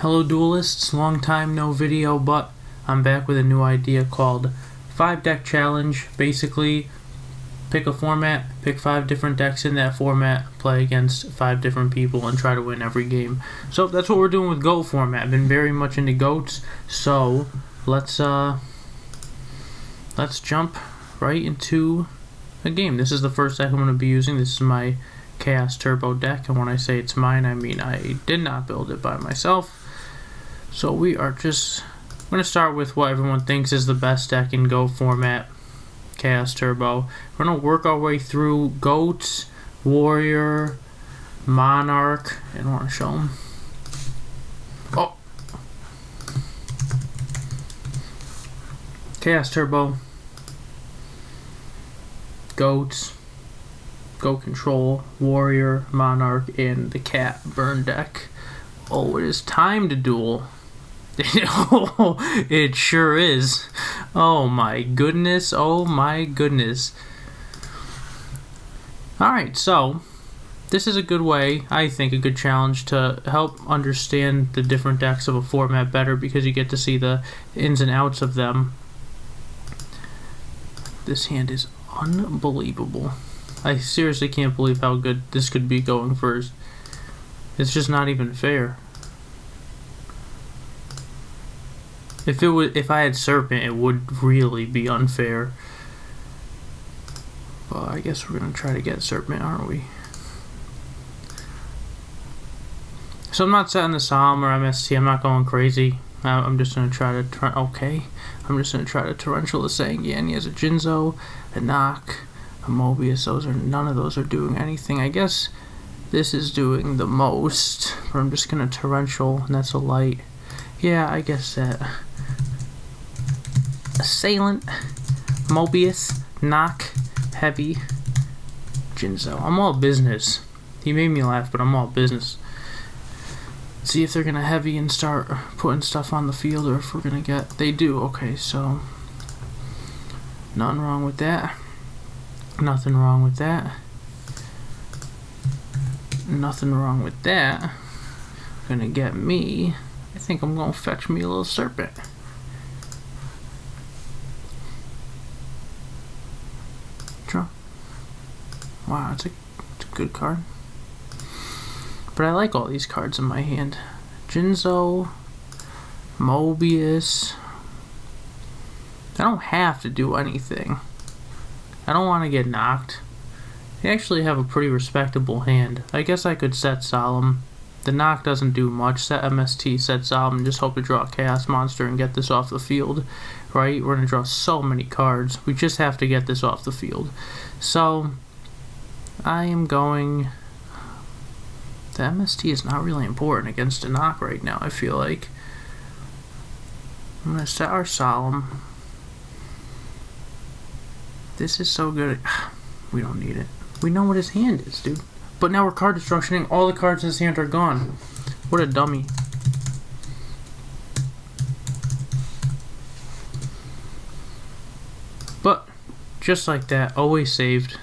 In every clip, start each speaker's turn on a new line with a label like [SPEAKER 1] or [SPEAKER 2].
[SPEAKER 1] Hello duelists, long time no video, but I'm back with a new idea called 5 deck challenge. Basically, pick a format, pick 5 different decks in that format, play against 5 different people and try to win every game. So that's what we're doing with GOAT format. I've been very much into GOATs, so let's jump right into a game. This is the first deck I'm going to be using. This is my Chaos Turbo deck, and when I say it's mine, I mean I did not build it by myself. So we are just going to start with what everyone thinks is the best deck in GOAT format, Chaos Turbo. We're going to work our way through GOATs, Warrior, Monarch, and I want to show them. Oh! Chaos Turbo, GOATs, GOAT Control, Warrior, Monarch, and the Cat Burn deck. Oh, it is time to duel. Oh, it sure is. Oh my goodness, oh my goodness. Alright, so this is a good way, I think, a good challenge to help understand the different decks of a format better, because you get to see the ins and outs of them. This hand is unbelievable. I seriously can't believe how good this could be going first. It's just not even fair. If I had Serpent, it would really be unfair. Well, I guess we're gonna try to get Serpent, aren't we? So I'm not setting the Solemn or MST. I'm not going crazy. I'm just gonna try to I'm just gonna try to torrential the Sanguine. He has a Jinzo, a Knock, a Mobius. None of those are doing anything. I guess this is doing the most. But I'm just gonna torrential, and that's a light. Yeah, I guess that. Assailant, Mobius, Knock, Heavy, Jinzo. I'm all business. He made me laugh, but I'm all business. See if they're gonna heavy and start putting stuff on the field, or if we're gonna get. They do. Okay, so nothing wrong with that. Nothing wrong with that. Nothing wrong with that. Gonna get me. I think I'm gonna fetch me a little Serpent. Draw. Wow, it's a good card. But I like all these cards in my hand. Jinzo, Mobius. I don't have to do anything. I don't want to get knocked. They actually have a pretty respectable hand. I guess I could set Solemn. The Knock doesn't do much. Set MST, set Solemn, and just hope to draw a Chaos Monster and get this off the field. Right? We're going to draw so many cards. We just have to get this off the field. So, I am going. The MST is not really important against a Knock right now, I feel like. I'm going to set our Solemn. This is so good. We don't need it. We know what his hand is, dude. But now we're card destructioning. All the cards in his hand are gone. What a dummy. But, just like that, always saved.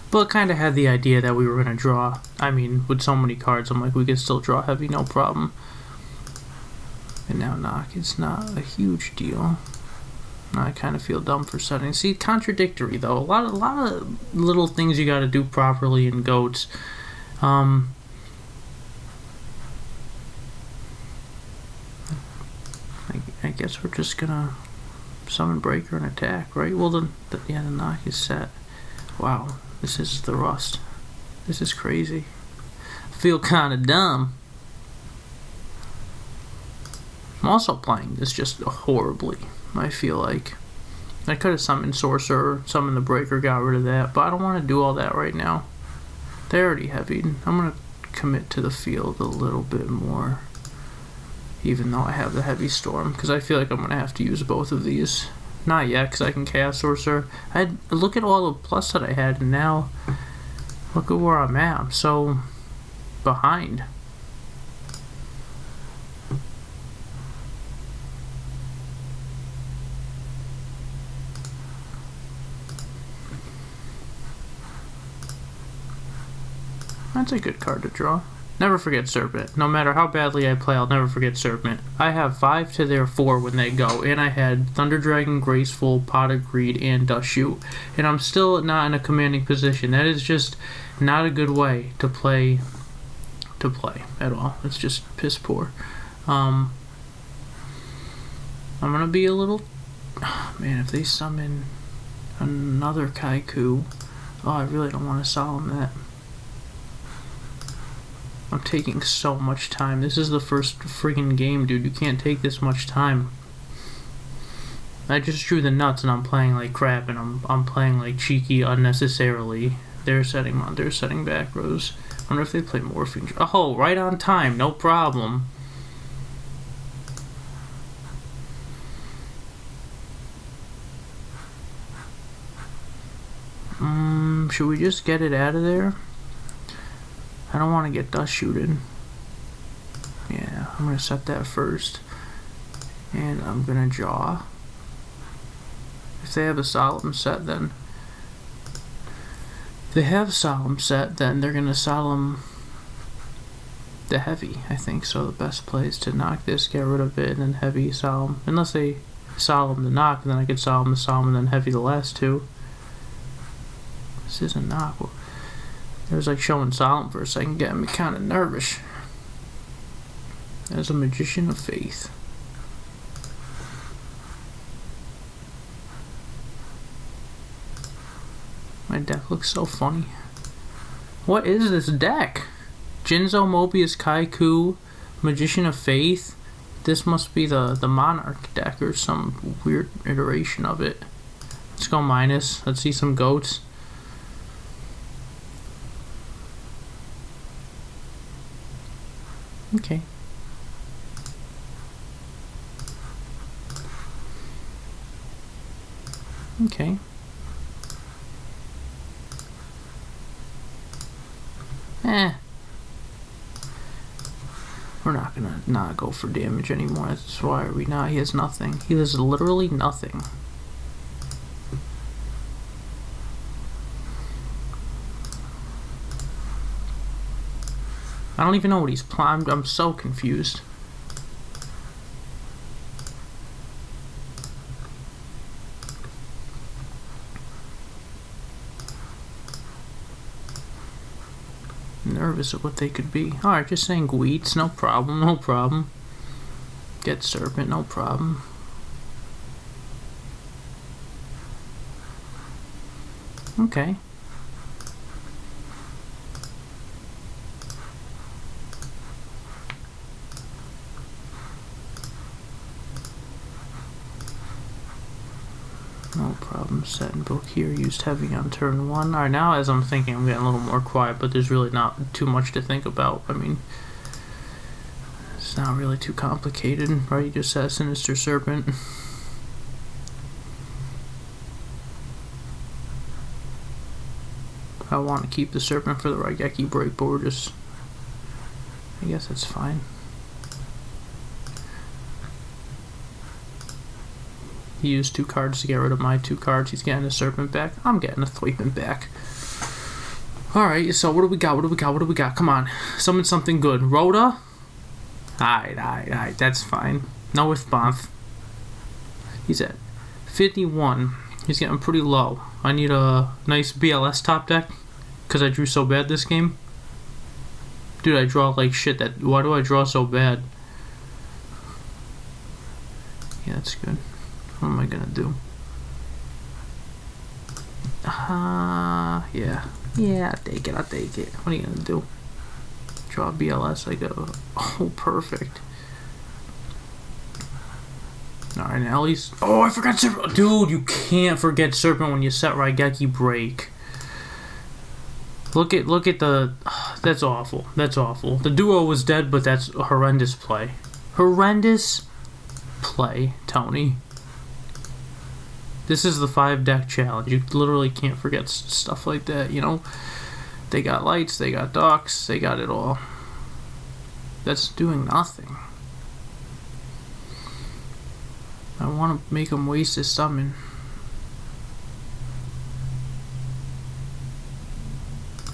[SPEAKER 1] But kind of had the idea that we were going to draw. I mean, with so many cards, I'm like, we can still draw heavy, no problem. And now Knock, it's not a huge deal. I kind of feel dumb for setting. See, contradictory though. A lot of little things you got to do properly in GOATs. I guess we're just gonna summon Breaker and attack, right? Well, the Knock is set. Wow, this is the rust. This is crazy. I feel kind of dumb. I'm also playing this just horribly. I feel like I could have summoned Sorcerer, summoned the Breaker, got rid of that, but I don't want to do all that right now. They're already heavy. I'm going to commit to the field a little bit more, even though I have the Heavy Storm, because I feel like I'm going to have to use both of these. Not yet, because I can Chaos Sorcerer. Look at all the plus that I had, and now look at where I'm at. I'm so behind. That's a good card to draw. Never forget Serpent. No matter how badly I play, I'll never forget Serpent. I have 5 to their 4 when they go, and I had Thunder Dragon, Graceful, Pot of Greed, and Dust Shoot. And I'm still not in a commanding position. That is just not a good way to play at all. It's just piss poor. I'm gonna be a little... Oh, man, if they summon another Kaiku... Oh, I really don't want to solemn that. I'm taking so much time. This is the first friggin' game, dude. You can't take this much time. I just drew the nuts and I'm playing like crap, and I'm playing like cheeky unnecessarily. They're setting back rows. I wonder if they play Morphing. Oh, right on time, no problem. Should we just get it out of there? I don't want to get dust shooted. Yeah, I'm going to set that first. And I'm going to draw. If they have a solemn set, then... If they have solemn set, then they're going to solemn the heavy, I think. So the best play is to knock this, get rid of it, and then heavy, solemn. Unless they solemn the knock, then I could solemn the solemn and then heavy the last two. This isn't knock. It was like showing solemn for a second, getting me kind of nervous. As a Magician of Faith. My deck looks so funny. What is this deck? Jinzo, Mobius, Kaiku, Magician of Faith. This must be the Monarch deck or some weird iteration of it. Let's go minus. Let's see some goats. Okay. Okay. We're not gonna not go for damage anymore. That's why are we not? He has nothing. He has literally nothing. I don't even know what he's planning. I'm so confused. Nervous of what they could be. Alright, just saying Gweets, no problem, no problem. Get Serpent, no problem. Okay. No problem. Set and book here. Used heavy on turn 1. Alright, now as I'm thinking, I'm getting a little more quiet, but there's really not too much to think about. I mean, it's not really too complicated, right? You just set Sinister Serpent. I want to keep the Serpent for the Raigeki break, but we're just... I guess that's fine. He used 2 cards to get rid of my 2 cards. He's getting a Serpent back. I'm getting a Thwapin back. Alright, so what do we got? Come on. Summon something good. Rhoda? Alright. That's fine. No response. He's at 51. He's getting pretty low. I need a nice BLS top deck. Because I drew so bad this game. Dude, I draw like shit. Why do I draw so bad? Yeah, that's good. What am I gonna do? Yeah. Yeah, I'll take it. What are you gonna do? Draw BLS, I go. Oh, perfect. Alright, now at least... Oh, I forgot Serpent! Dude, you can't forget Serpent when you set Raigeki break. Look at the... That's awful. That's awful. The duo was dead, but that's a horrendous play. Horrendous play, Tony. This is the 5 deck challenge. You literally can't forget stuff like that, you know? They got lights, they got docks, they got it all. That's doing nothing. I want to make him waste his summon.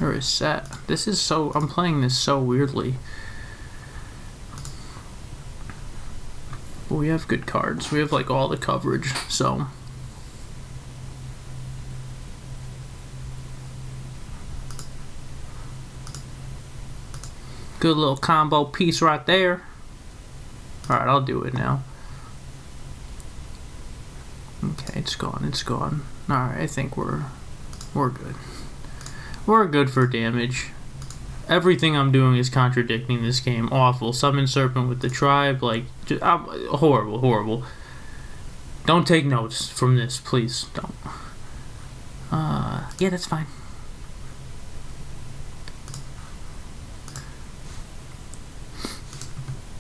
[SPEAKER 1] Or is set. This is so... I'm playing this so weirdly. But we have good cards. We have like all the coverage, so... Good little combo piece right there. Alright, I'll do it now. Okay, it's gone, it's gone. Alright, I think we're good. We're good for damage. Everything I'm doing is contradicting this game. Awful. Summon Serpent with the tribe, like, just, horrible, horrible. Don't take notes from this, please. Don't. Yeah, that's fine.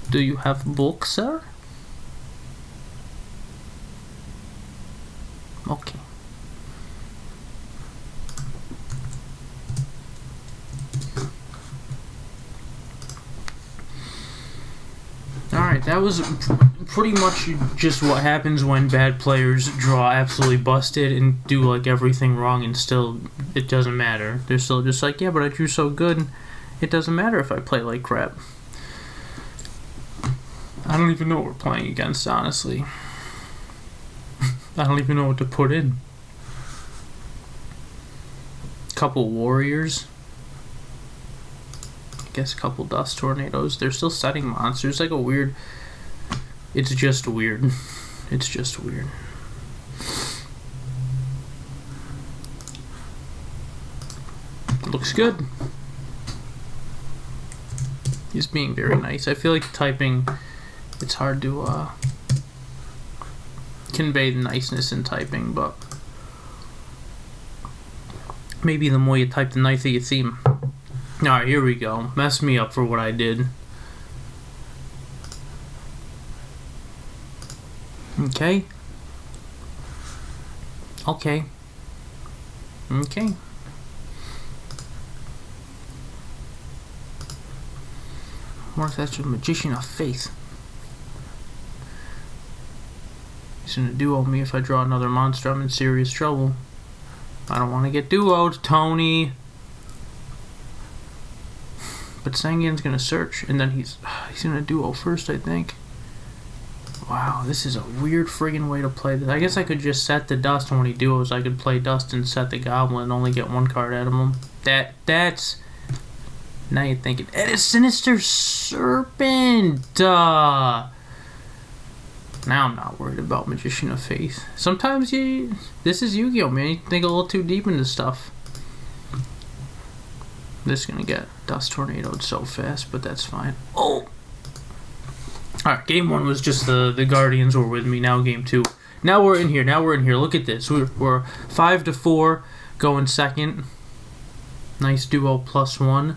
[SPEAKER 1] Do you have books, sir? Okay. Alright, that was pretty much just what happens when bad players draw absolutely busted and do like everything wrong and still it doesn't matter. They're still just like, yeah, but I drew so good, it doesn't matter if I play like crap. I don't even know what we're playing against, honestly. I don't even know what to put in. Couple warriors. I guess a couple dust tornadoes. They're still setting monsters. Like a weird... It's just weird. It's just weird. Looks good. He's being very nice. I feel like typing... It's hard to convey the niceness in typing, but maybe the more you type, the nicer you seem. Alright, here we go. Mess me up for what I did. Okay. Okay. Okay. What if that's a Magician of Faith? He's gonna duo me. If I draw another monster, I'm in serious trouble. I don't want to get duoed, Tony. But Sangian's gonna search, and then he's gonna duo first, I think. Wow, this is a weird friggin' way to play this. I guess I could just set the dust, and when he duos, I could play dust and set the goblin and only get one card out of him. That's... Now you're thinking, it is Sinister Serpent! Now I'm not worried about Magician of Faith. Sometimes this is Yu-Gi-Oh, man. You think a little too deep into stuff. This is gonna get dust tornadoed so fast, but that's fine. Oh! Alright, game 1 was just the Guardians were with me. Now game 2. Now we're in here. Now we're in here. Look at this. We're 5-4 going second. Nice duo +1.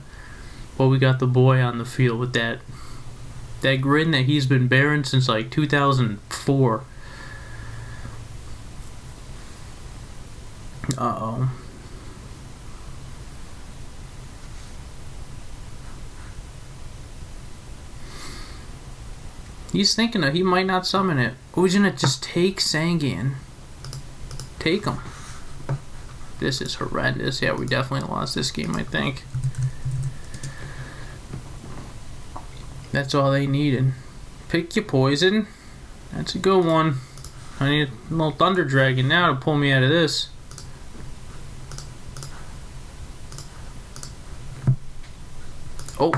[SPEAKER 1] Well, we got the boy on the field with that grin that he's been bearing since like 2004. Uh-oh. He's thinking that he might not summon it. Oh, he's gonna just take Sangian. Take him. This is horrendous. Yeah, we definitely lost this game, I think. That's all they needed. Pick your poison. That's a good one. I need a little Thunder Dragon now to pull me out of this. Oh.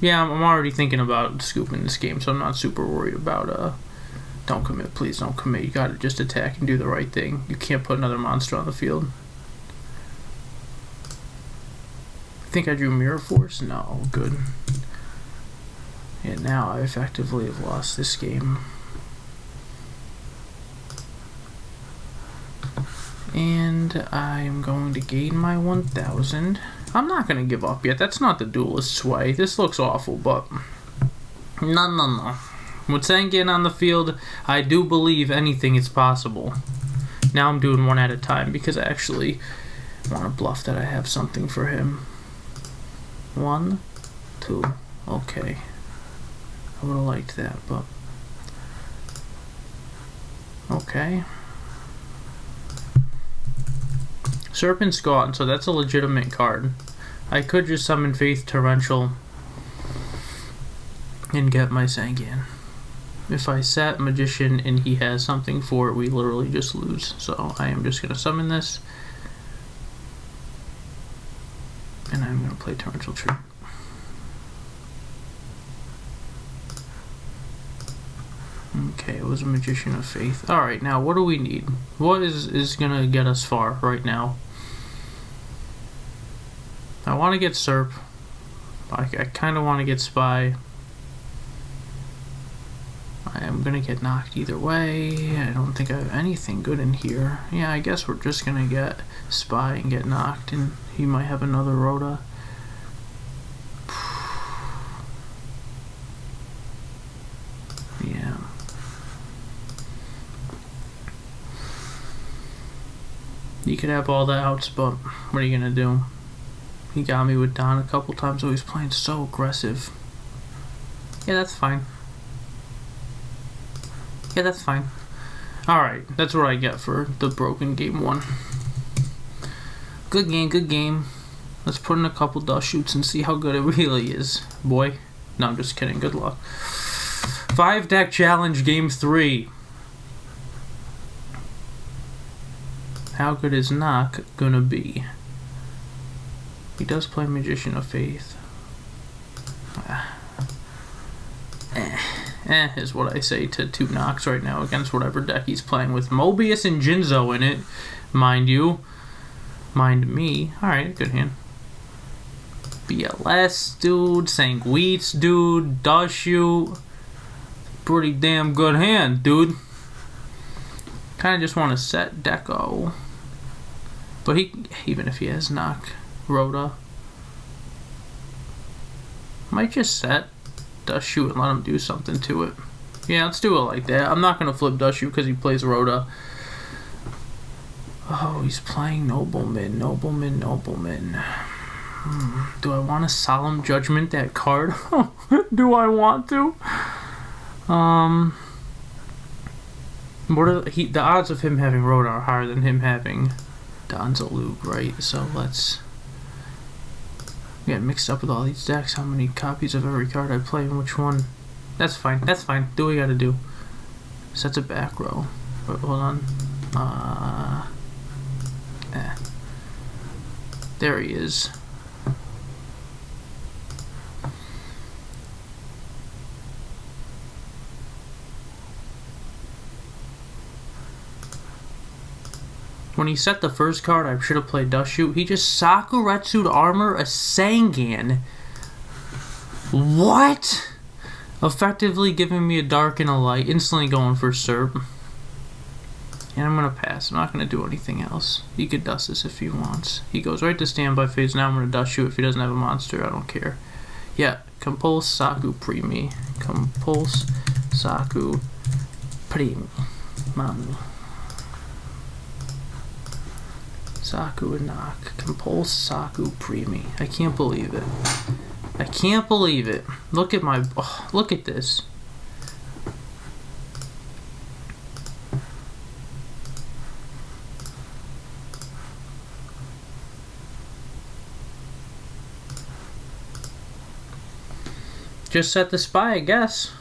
[SPEAKER 1] Yeah, I'm already thinking about scooping this game, so I'm not super worried about, don't commit, please don't commit. You gotta just attack and do the right thing. You can't put another monster on the field. I think I drew Mirror Force? No, good. And now I effectively have lost this game. And I'm going to gain my 1,000. I'm not going to give up yet. That's not the Duelist's way. This looks awful, but... No. With Sangian on the field, I do believe anything is possible. Now I'm doing one at a time because I actually want to bluff that I have something for him. 1, 2. Okay. I would have liked that, but... Okay. Serpent's gone, so that's a legitimate card. I could just summon Faith Torrential and get my Sangan. If I set Magician and he has something for it, we literally just lose. So I am just going to summon this. And I'm going to play Torrential Tree. Okay, it was a Magician of Faith. Alright, now what do we need? What is going to get us far right now? I want to get Serp. I kind of want to get Spy. I am going to get knocked either way. I don't think I have anything good in here. Yeah, I guess we're just going to get Spy and get knocked, and he might have another Rhoda. Yeah. You could have all the outs, but what are you going to do? He got me with Don a couple times, so he's playing so aggressive. Yeah, that's fine. Yeah, that's fine. Alright, that's what I get for the broken game 1. Good game, good game. Let's put in a couple dust shoots and see how good it really is. Boy. No, I'm just kidding. Good luck. 5-deck challenge game 3. How good is Knock gonna be? He does play Magician of Faith. Is what I say to 2 knocks right now against whatever deck he's playing with Mobius and Jinzo in it, mind you. Mind me. Alright, good hand. BLS, dude. Sanguites, dude. Dust Shoot. Pretty damn good hand, dude. Kind of just want to set Deco. But he, even if he has knock, Rhoda, might just set Dust Shoot and let him do something to it. Yeah, let's do it like that. I'm not going to flip Dust Shoot because he plays Rhoda. Oh, he's playing Nobleman. Do I want to Solemn Judgment that card? Do I want to? What are the odds of him having Rhoda are higher than him having Donzalug, right? So let's get mixed up with all these decks. How many copies of every card I play and which one? That's fine. That's fine. Do what you gotta do. Sets a back row. Wait, hold on. There he is. When he set the first card, I should have played Dust Shoot. He just Sakuretsu'd Armor a Sangan. What? Effectively giving me a dark and a light. Instantly going for Serp. And I'm going to pass. I'm not going to do anything else. He could dust this if he wants. He goes right to standby phase. Now I'm going to Dust Shoot if he doesn't have a monster. I don't care. Yeah. Compulse Saku Primi. Compulse Saku Primi. Mami. Saku and Knock. Compulse Saku Primi. I can't believe it. I can't believe it. Look at my... Oh, look at this. Just set the Spy, I guess.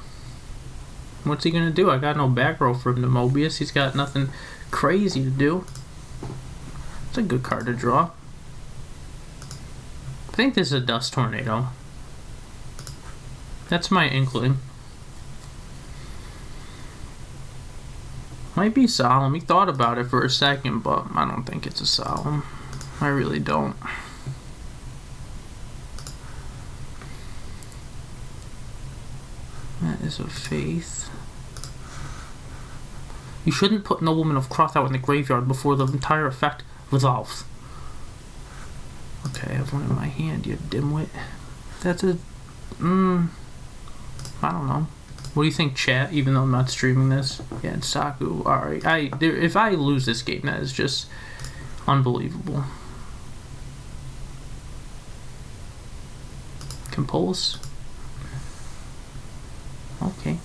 [SPEAKER 1] What's he gonna do? I got no back row for him to Mobius. He's got nothing crazy to do. It's a good card to draw. I think this is a Dust Tornado. That's my inkling. Might be Solemn. He thought about it for a second, but I don't think it's a Solemn. I really don't. That is a Faith. You shouldn't put Nobleman of Crothout in the graveyard before the entire effect resolves. Okay, I have one in my hand, you dimwit. That's a... I don't know. What do you think, chat, even though I'm not streaming this? Yeah, it's Saku. Alright, if I lose this game, that is just unbelievable. Compulse? Okay.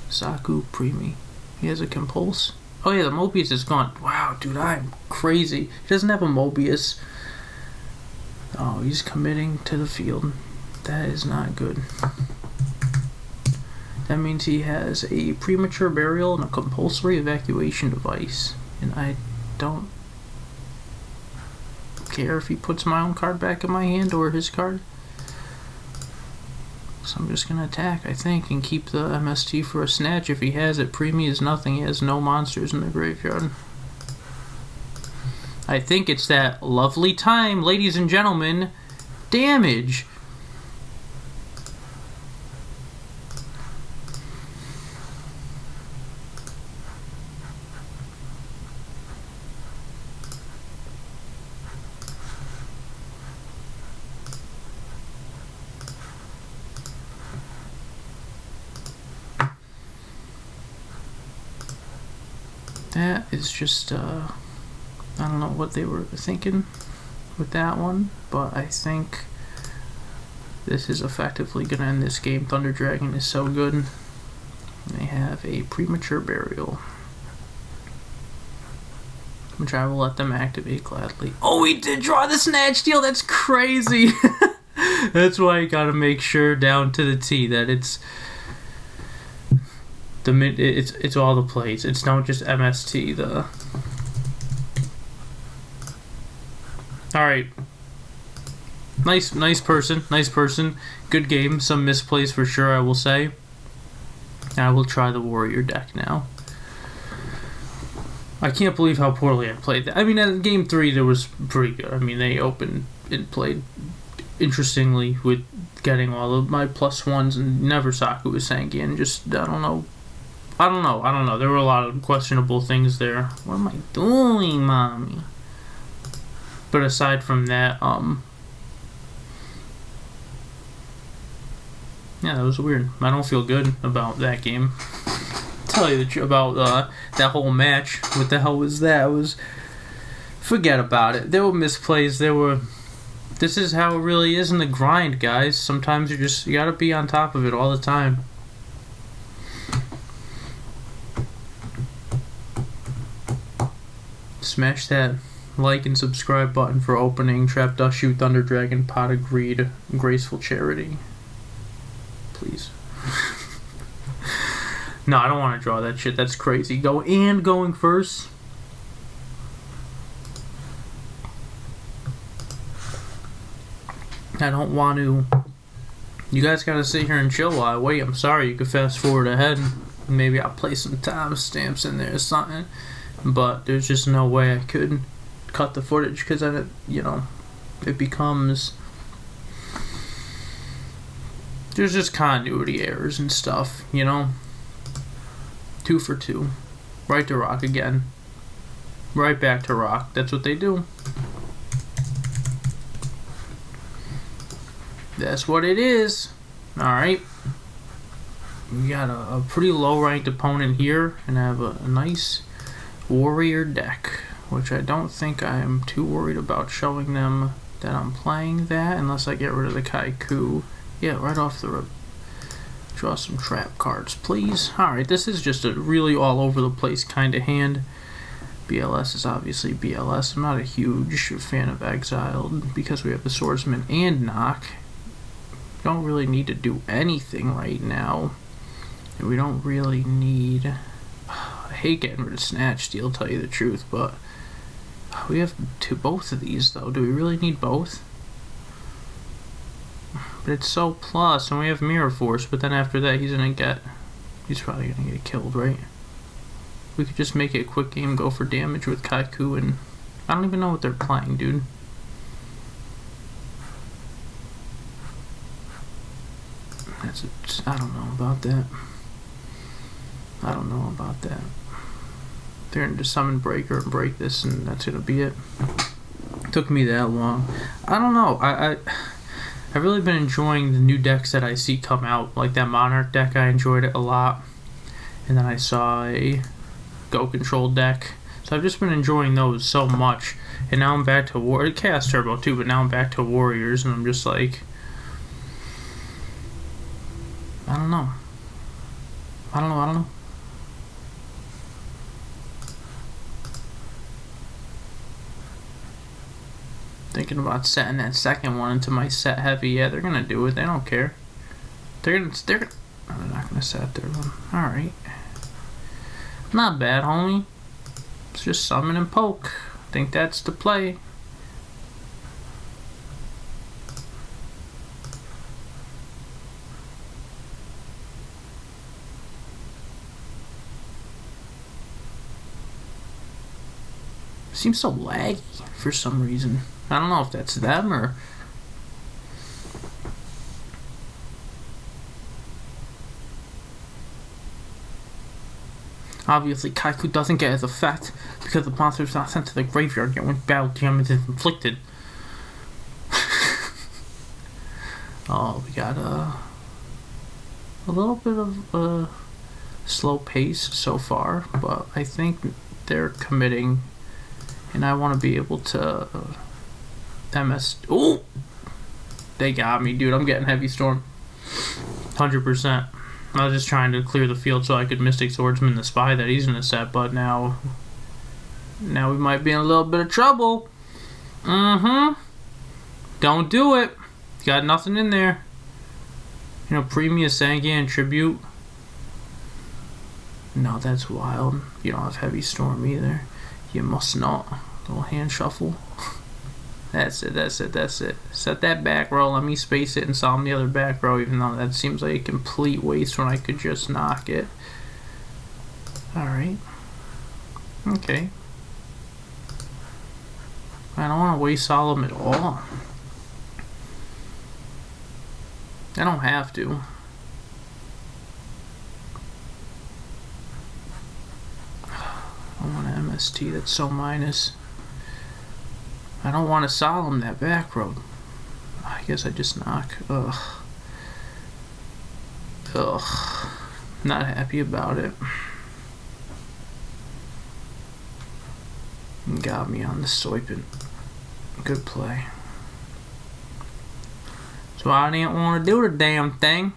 [SPEAKER 1] Saku Primi. He has a Compulse? Oh yeah, the Mobius is gone. Wow, dude, I'm crazy. He doesn't have a Mobius. Oh, he's committing to the field. That is not good. That means he has a premature burial and a compulsory evacuation device. And I don't care if he puts my own card back in my hand or his card. So I'm just going to attack, I think, and keep the MST for a snatch. If he has it, Premi is nothing. He has no monsters in the graveyard. I think it's that lovely time, ladies and gentlemen. Damage. That is just, I don't know what they were thinking with that one, but I think this is effectively going to end this game. Thunder Dragon is so good. They have a premature burial, which I will let them activate gladly. Oh, he did draw the Snatch Steal! That's crazy! That's why you gotta make sure down to the T that it's all the plays. It's not just MST. All right. Nice person. Good game. Some misplays for sure, I will say. I will try the Warrior deck now. I can't believe how poorly I played that. I mean, in Game 3, there was pretty good. I mean, they opened and played interestingly with getting all of my +1s, and never Saku was Sangian. Just, I don't know. There were a lot of questionable things there. What am I doing, mommy? But aside from that, yeah, that was weird. I don't feel good about that game. Tell you the truth about that whole match. What the hell was that? Forget about it. There were misplays. This is how it really is in the grind, guys. Sometimes you gotta be on top of it all the time. Smash that like and subscribe button for opening Trap Dust Shoot Thunder Dragon Pot of Greed Graceful Charity. Please. No, I don't want to draw that shit. That's crazy. Going first. I don't want to. You guys gotta sit here and chill while I wait. I'm sorry. You could fast forward ahead. Maybe I'll play some timestamps in there or something. But there's just no way I could cut the footage because then it becomes. There's just continuity errors and stuff, 2 for 2. Right to rock again. Right back to rock. That's what they do. That's what it is. Alright. We got a pretty low ranked opponent here, and I have a nice Warrior deck, which I don't think I am too worried about showing them that I'm playing that, unless I get rid of the Kaiku. Yeah, right off the rip. Draw some trap cards, please. Alright, this is just a really all over the place kind of hand. BLS is obviously BLS. I'm not a huge fan of Exiled because we have the Swordsman and Knock. We don't really need to do anything right now. And we don't really need... I hate getting rid of Snatch Steal, tell you the truth, but we have both of these though. Do we really need both? But it's so plus, and we have Mirror Force, but then after that he's probably gonna get killed, right? We could just make it a quick game, go for damage with Kaiku, and I don't even know what they're playing, dude. I don't know about that. They're going to summon Breaker and break this, and that's going to be it. Took me that long. I don't know. I've really been enjoying the new decks that I see come out. Like that Monarch deck, I enjoyed it a lot. And then I saw a Go Control deck. So I've just been enjoying those so much. And now I'm back to Chaos Turbo too, but now I'm back to Warriors, and I'm just like... I don't know. Thinking about setting that second one into my set heavy. Yeah, they're gonna do it. They don't care. They're not gonna set a third one. Alright. Not bad, homie. It's just summon and poke. I think that's the play. Seems so laggy for some reason. I don't know if that's them or... Obviously, Kaiku doesn't get his effect because the monster is not sent to the graveyard yet when battle damage is inflicted. Oh, we got a little bit of a slow pace so far, but I think they're committing, and I want to be able to Ooh! They got me, dude. I'm getting Heavy Storm. 100%. I was just trying to clear the field so I could Mystic Swordsman the Spy that he's in the set, but now we might be in a little bit of trouble. Don't do it. Got nothing in there. You know, Premium Sanguine Tribute. No, that's wild. You don't have Heavy Storm either. You must not. Little hand shuffle. That's it. Set that back row. Let me space it and solve the other back row, even though that seems like a complete waste when I could just knock it. Alright. Okay. I don't want to waste Solemn at all. I don't have to. I want an MST that's so minus. I don't want to Solemn that back road. I guess I just knock. Ugh. Not happy about it. Got me on the Soipin. Good play. So I didn't want to do the damn thing.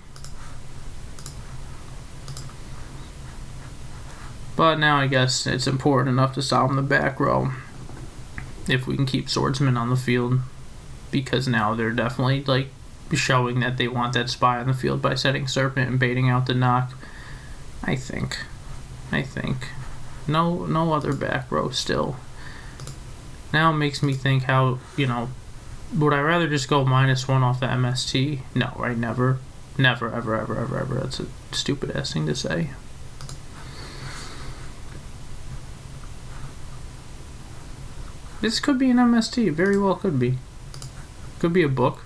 [SPEAKER 1] But now I guess it's important enough to Solemn the back row. If we can keep Swordsman on the field, because now they're definitely like showing that they want that Spy on the field by setting Serpent and baiting out the knock. I think no other back row still. Now it makes me think how, you know, would I rather just go -1 off the MST? No, right? Never ever. That's a stupid ass thing to say. This could be an MST, very well could be. Could be a book.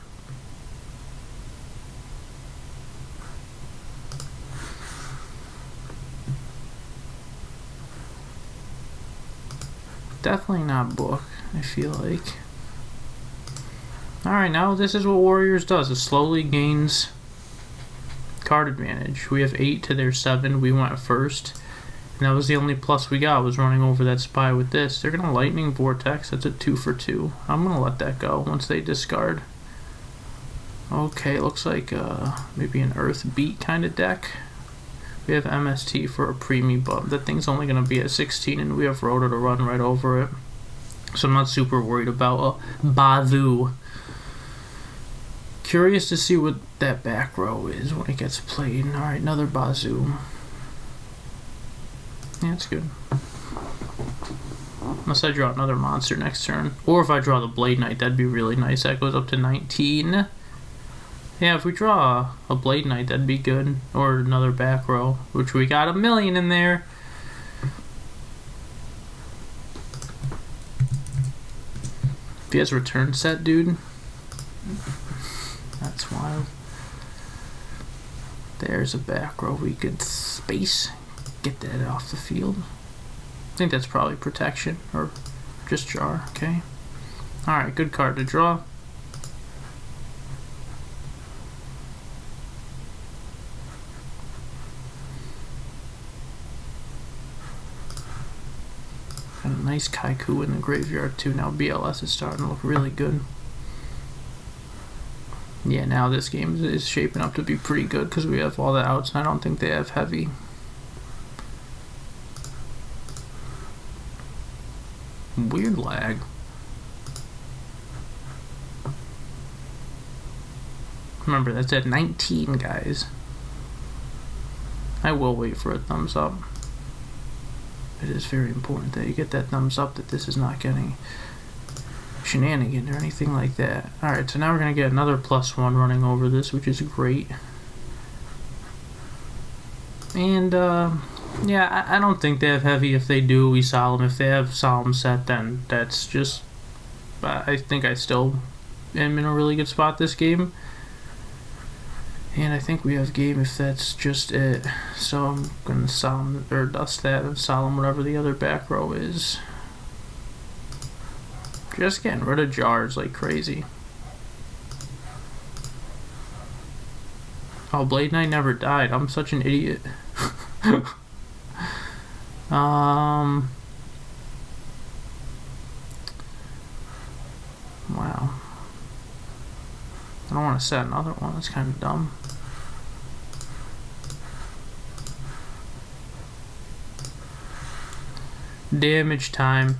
[SPEAKER 1] Definitely not book, I feel like. Alright, now this is what Warriors does. It slowly gains card advantage. We have 8 to their 7. We went first. And that was the only plus we got, was running over that Spy with this. They're going to Lightning Vortex. That's a 2 for 2. I'm going to let that go once they discard. Okay, looks like maybe an Earth Beat kind of deck. We have MST for a Preemie, but that thing's only going to be at 16, and we have Roto to run right over it. So I'm not super worried about Bazoo. Curious to see what that back row is when it gets played. Alright, another Bazoo. Yeah, it's good. Unless I draw another monster next turn. Or if I draw the Blade Knight, that'd be really nice. That goes up to 19. Yeah, if we draw a Blade Knight, that'd be good. Or another back row, which we got 1,000,000 in there. If he has return set, dude. That's wild. There's a back row we could space. Get that off the field. I think that's probably protection or just jar. Okay. Alright, good card to draw. Got a nice Kaiku in the graveyard too. Now BLS is starting to look really good. Yeah, now this game is shaping up to be pretty good because we have all the outs and I don't think they have heavy. Weird lag. Remember, that's at 19, guys. I will wait for a thumbs up. It is very important that you get that thumbs up, that this is not getting shenanigan or anything like that. Alright, so now we're going to get another +1 running over this, which is great. And, yeah, I don't think they have heavy. If they do, we solemn. If they have solemn set, then that's just... I think I still am in a really good spot this game. And I think we have game if that's just it. So I'm going to solemn, or dust that and solemn whatever the other back row is. Just getting rid of jars like crazy. Oh, Blade Knight never died. I'm such an idiot. Wow. I don't want to set another one. That's kind of dumb. Damage time.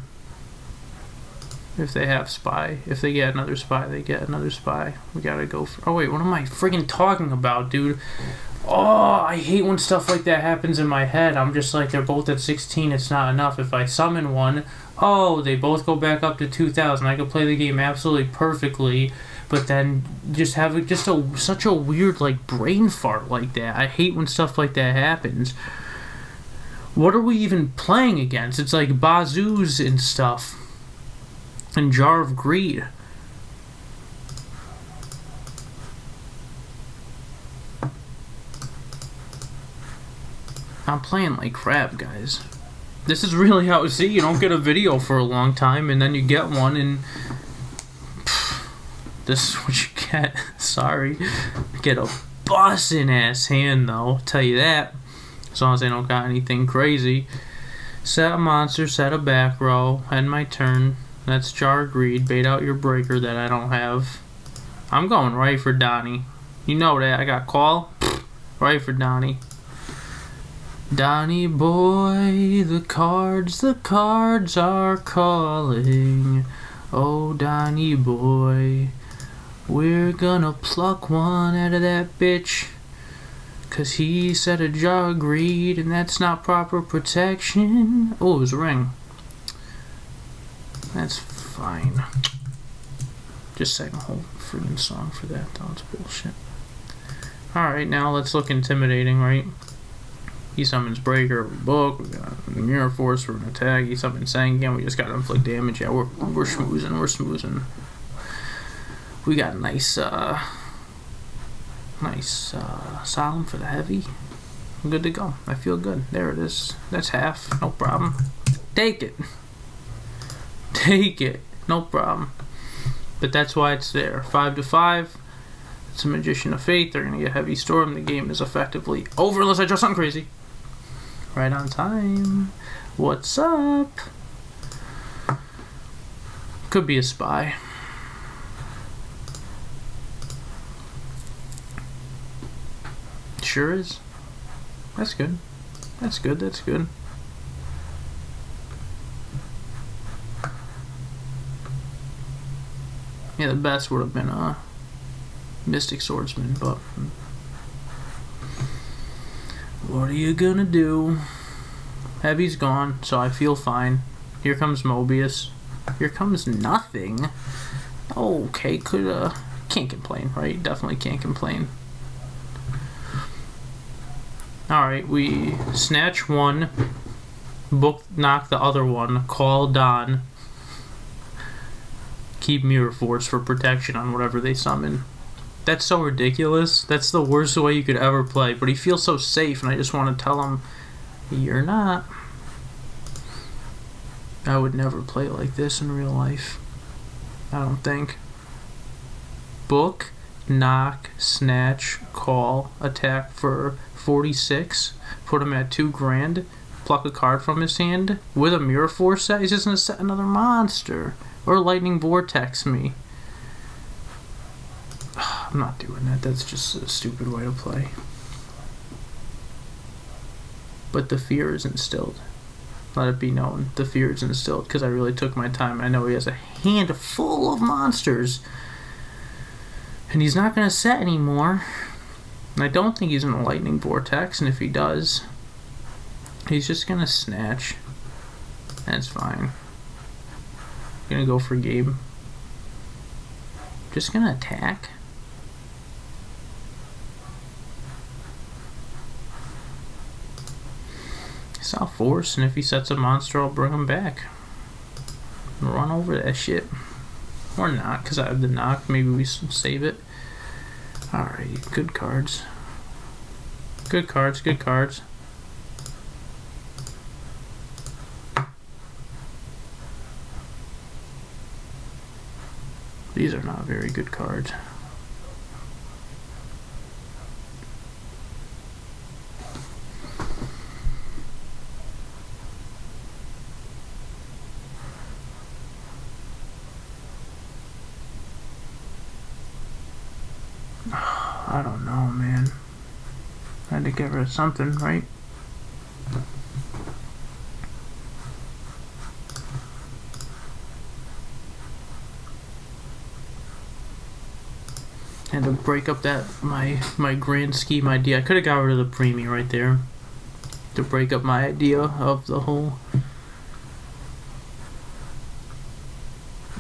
[SPEAKER 1] If they have spy. If they get another spy, they get another spy. We gotta go for... Oh, wait. What am I friggin' talking about, dude? Oh, I hate when stuff like that happens in my head. I'm just like, they're both at 16. It's not enough. If I summon one, oh, they both go back up to 2,000. I could play the game absolutely perfectly, but then just have such a weird, like, brain fart like that. I hate when stuff like that happens. What are we even playing against? It's like Bazoos and stuff. And Jar of Greed. I'm playing like crap, guys. This is really how... See, you don't get a video for a long time, and then you get one, and... this is what you get. Sorry. Get a bussin'-ass hand, though. I'll tell you that. As long as I don't got anything crazy. Set a monster, set a back row, end my turn. That's Jar of Greed. Bait out your breaker that I don't have. I'm going right for Donnie. You know that. I got call. Right for Donnie. Donnie boy, the cards are calling. Oh, Donnie boy, we're gonna pluck one out of that bitch. 'Cause he said a Jar of Greed, and that's not proper protection. Oh, it was a ring. That's fine. Just sang a whole freaking song for that. That's bullshit. Alright, now let's look intimidating, right? He summons Breaker, book, we got Mirror Force for an attack, he summons Sangan, we just got to inflict damage. Yeah, we're schmoozing. We got a nice solemn for the heavy. I'm good to go. I feel good. There it is. That's half. No problem. Take it. Take it. No problem. But that's why it's there. 5 to 5. It's a Magician of Fate. They're going to get Heavy Storm. The game is effectively over unless I draw something crazy. Right on time. What's up? Could be a spy. Sure is. That's good. That's good. That's good. Yeah, the best would have been a Mystic Swordsman, but what are you gonna do? Heavy's gone, so I feel fine. Here comes Mobius. Here comes nothing. Okay, can't complain, right? Definitely can't complain. Alright, we snatch one, book knock the other one, call Don, keep Mirror Force for protection on whatever they summon. That's so ridiculous. That's the worst way you could ever play, but he feels so safe, and I just want to tell him, you're not. I would never play like this in real life. I don't think. Book, knock, snatch, call, attack for 46, put him at 2 grand, pluck a card from his hand with a Mirror Force set. He's just gonna set another monster or Lightning Vortex me. I'm not doing that. That's just a stupid way to play. But the fear is instilled. Let it be known. The fear is instilled because I really took my time. I know he has a hand full of monsters. And he's not going to set anymore. And I don't think he's in a lightning vortex, and if he does, he's just going to snatch. That's fine. Gonna go for game. Just gonna attack. I'll force, and if he sets a monster, I'll bring him back. Run over that shit. Or not, because I have the knock. Maybe we save it. Alright, good cards. Good cards, good cards. These are not very good cards. I don't know, man. I had to get rid of something, right? And to break up that my grand scheme idea, I could have got rid of the preemie right there to break up my idea of the whole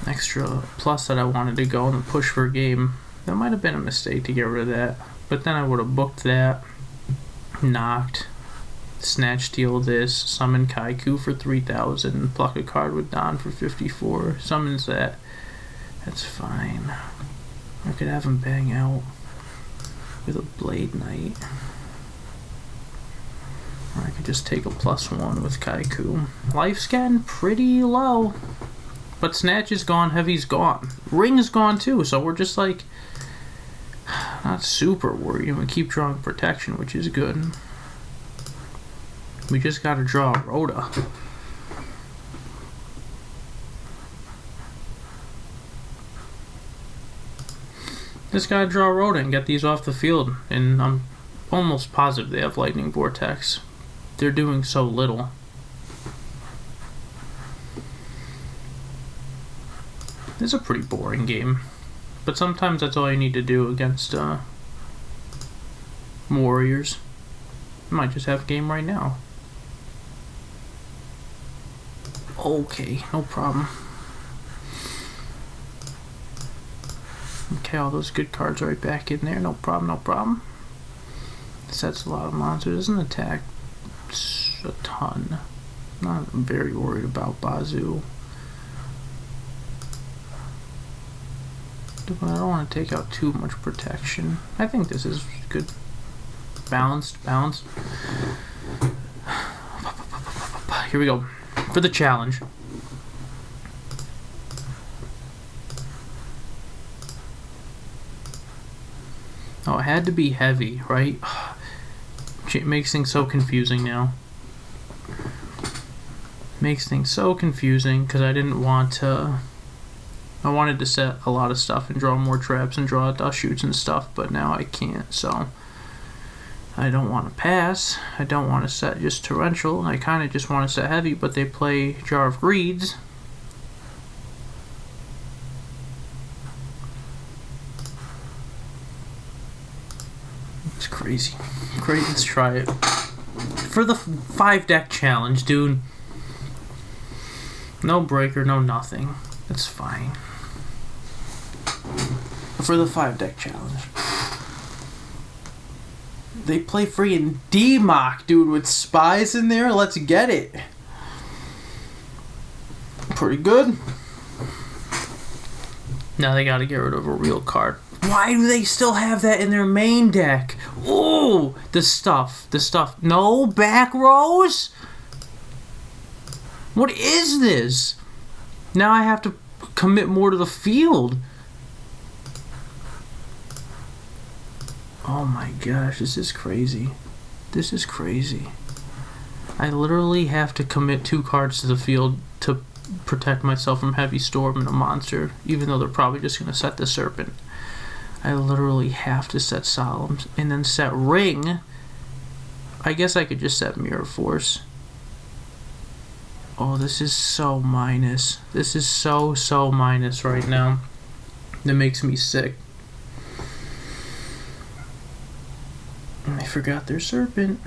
[SPEAKER 1] extra plus that I wanted to go and push for a game. That might have been a mistake to get rid of that, but then I would have booked that, knocked, snatch steal this, summon Kaiku for 3,000, pluck a card with Don for 54, summons that. That's fine. I could have him bang out with a Blade Knight. Or I could just take a +1 with Kaiku. Life's getting pretty low. But Snatch is gone, Heavy's gone. Ring's gone too, so we're just like not super worried. We keep drawing protection, which is good. We just gotta draw a Rhoda. Just gotta draw a Rhoda and get these off the field. And I'm almost positive they have Lightning Vortex. They're doing so little. It's a pretty boring game. But sometimes that's all you need to do against Warriors. I might just have a game right now. Okay, no problem. Okay, all those good cards right back in there. No problem, no problem. Sets a lot of monsters. Doesn't attack a ton. Not very worried about Bazoo. But I don't want to take out too much protection. I think this is good. Balanced. Here we go. For the challenge. Oh, it had to be Heavy, right? It makes things so confusing now. Makes things so confusing because I didn't want to... I wanted to set a lot of stuff and draw more traps and draw dust shoots and stuff, but now I can't, so I don't want to pass. I don't want to set just Torrential. I kind of just want to set Heavy, but they play Jar of Greeds. It's crazy. Great, let's try it. For the 5-deck challenge, dude. No breaker, no nothing. That's fine. For the 5-deck challenge. They play freaking D-Mock, dude, with spies in there. Let's get it. Pretty good. Now they gotta get rid of a real card. Why do they still have that in their main deck? Ooh, the stuff. No back rows? What is this? Now I have to commit more to the field. Oh my gosh, this is crazy. This is crazy. I literally have to commit 2 cards to the field to protect myself from Heavy Storm and a monster, even though they're probably just going to set the Serpent. I literally have to set Solemn and then set Ring. I guess I could just set Mirror Force. Oh, this is so minus. This is so minus right now. That makes me sick. I forgot their serpent.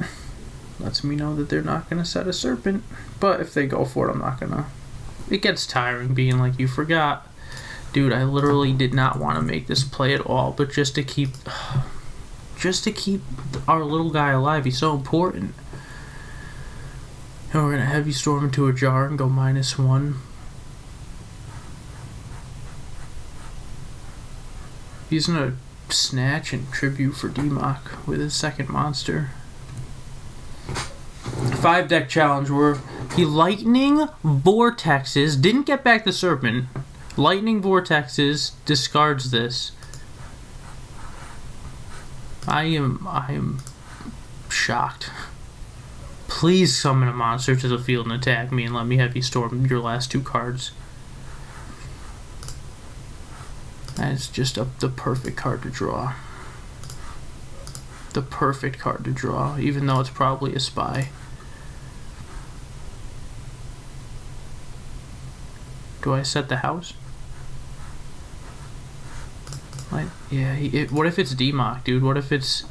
[SPEAKER 1] Lets me know that they're not going to set a serpent. But if they go for it, I'm not going to. It gets tiring being like, you forgot. Dude, I literally did not want to make this play at all, but just to keep our little guy alive. He's so important. And we're going to heavy storm into a jar and go -1. He's going to snatch and tribute for DMOC with his second monster. 5-deck challenge where he lightning vortexes, didn't get back the serpent. Lightning vortexes, discards this. I am shocked. Please summon a monster to the field and attack me and let me heavy storm your last 2 cards. That is just the perfect card to draw. The perfect card to draw, even though it's probably a spy. Do I set the house? Yeah, what if it's DMOC, dude? What if it's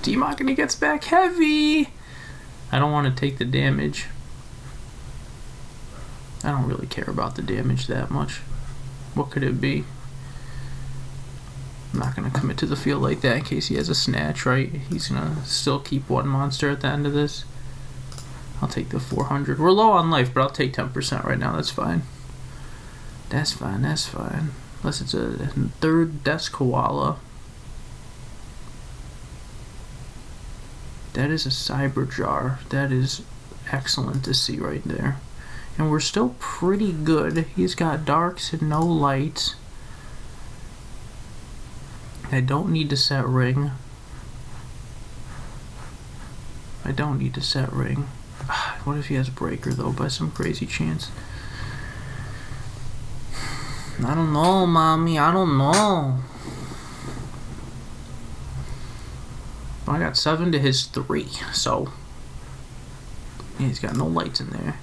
[SPEAKER 1] DMOC and he gets back heavy? I don't want to take the damage. I don't really care about the damage that much. What could it be? I'm not going to commit to the field like that in case he has a snatch, right? He's going to still keep 1 monster at the end of this. I'll take the 400. We're low on life, but I'll take 10% right now. That's fine. That's fine, that's fine. Unless it's a 3rd Death Koala. That is a Cyber Jar. That is excellent to see right there. And we're still pretty good. He's got darks and no lights. I don't need to set ring. I don't need to set ring. What if he has breaker though, by some crazy chance? I don't know, mommy. I don't know. I got 7 to his 3, so yeah, he's got no lights in there.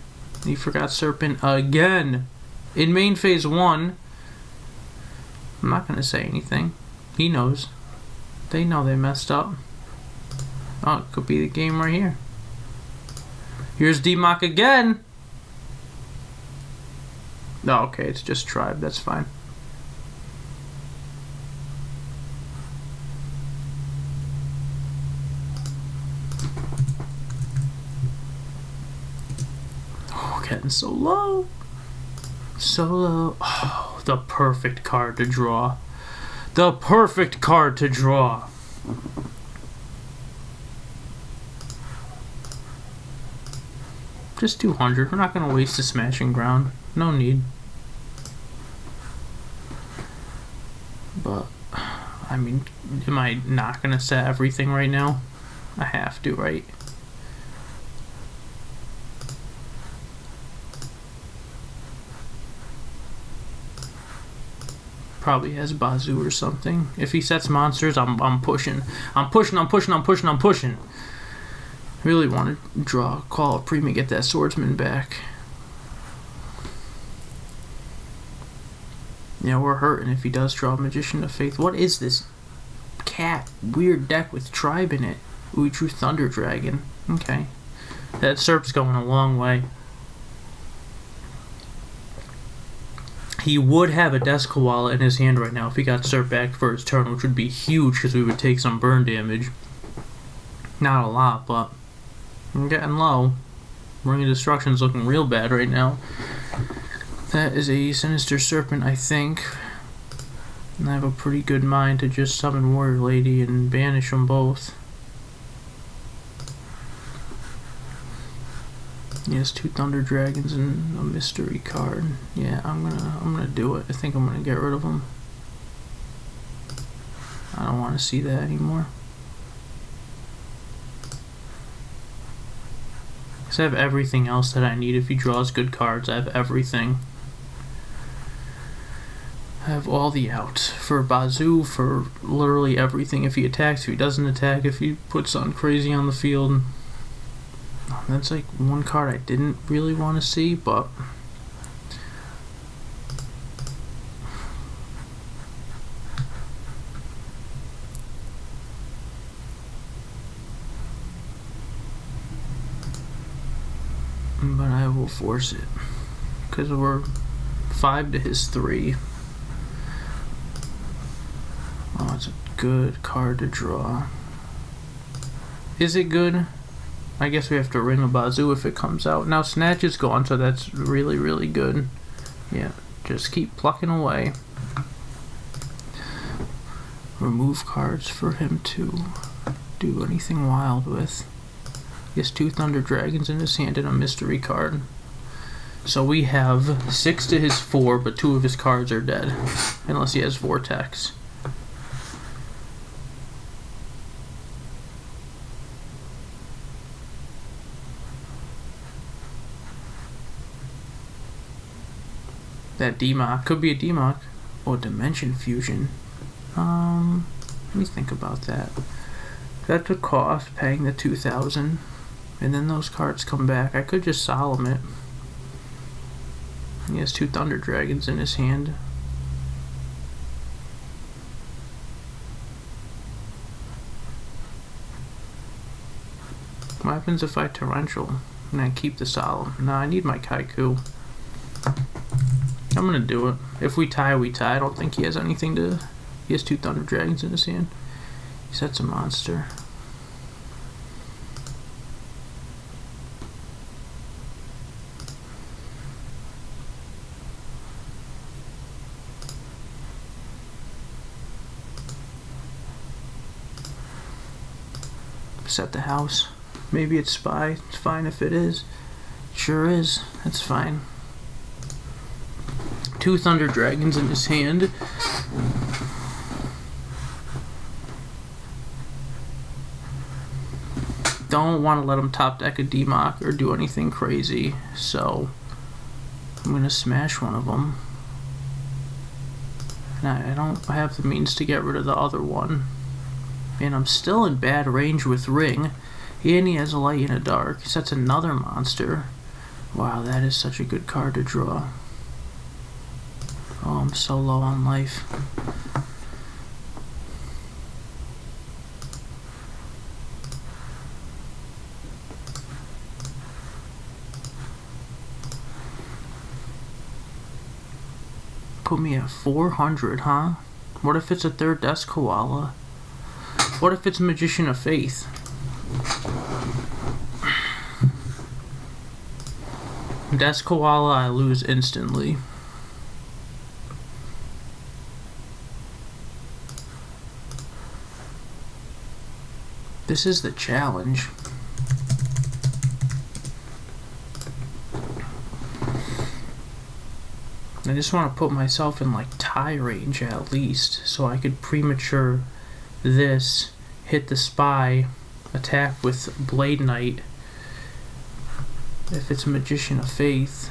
[SPEAKER 1] He forgot serpent again in main phase 1. I'm not gonna say anything. He knows. They know they messed up. Oh, it could be the game right here. Here's DMOC again. Oh, okay, it's just tribe. That's fine. Oh, getting so low. So low. Oh, the perfect card to draw. The perfect card to draw. Just 200. We're not going to waste a smashing ground. No need. But, I mean, am I not going to set everything right now? I have to, right? Probably has Bazoo or something. If he sets monsters, I'm pushing. I'm pushing. Really want to draw, call a Prima, get that swordsman back. Yeah, we're hurting if he does draw Magician of Faith. What is this cat weird deck with tribe in it? Ooh, he drew Thunder Dragon. Okay. That Serp's going a long way. He would have a Death Koala in his hand right now if he got Serp back for his turn, which would be huge because we would take some burn damage. Not a lot, but I'm getting low. Ring of Destruction's looking real bad right now. That is a Sinister Serpent, I think. And I have a pretty good mind to just summon Warrior Lady and banish them both. He has 2 Thunder Dragons and a mystery card. Yeah, I'm gonna do it. I think I'm gonna get rid of them. I don't want to see that anymore. Because I have everything else that I need. If he draws good cards, I have everything. I have all the outs for Bazoo, for literally everything. If he attacks, if he doesn't attack, if he puts something crazy on the field. That's like one card I didn't really want to see, but But I will force it. Because we're 5 to his 3. Oh, it's a good card to draw. Is it good? I guess we have to ring a bazoo if it comes out. Now Snatch is gone, so that's really, really good. Yeah, just keep plucking away. Remove cards for him to do anything wild with. He has 2 Thunder Dragons in his hand and a mystery card. So we have 6 to his 4, but 2 of his cards are dead. Unless he has Vortex. That D-Mock could be a D-Mock or Dimension Fusion. Let me think about that. That's a cost, paying the 2,000, and then those cards come back. I could just Solemn it. He has 2 Thunder Dragons in his hand. What happens if I Torrential and I keep the Solemn? Nah, I need my Kaiku. I'm gonna do it. If we tie, we tie. I don't think he has anything to... He has 2 Thunder Dragons in his hand. He sets a monster. Set the house. Maybe it's Spy. It's fine if it is. Sure is. That's fine. 2 Thunder Dragons in his hand. Don't want to let him top deck a D-Mock or do anything crazy, so I'm going to smash one of them. And I don't have the means to get rid of the other one. And I'm still in bad range with Ring. And he has a Light and a Dark. He sets another monster. Wow, that is such a good card to draw. Oh, I'm so low on life. Put me at 400, huh? What if it's a 3rd Death Koala? What if it's Magician of Faith? Death Koala, I lose instantly. This is the challenge. I just want to put myself in like tie range at least, so I could premature this, hit the Spy, attack with Blade Knight. If it's Magician of Faith,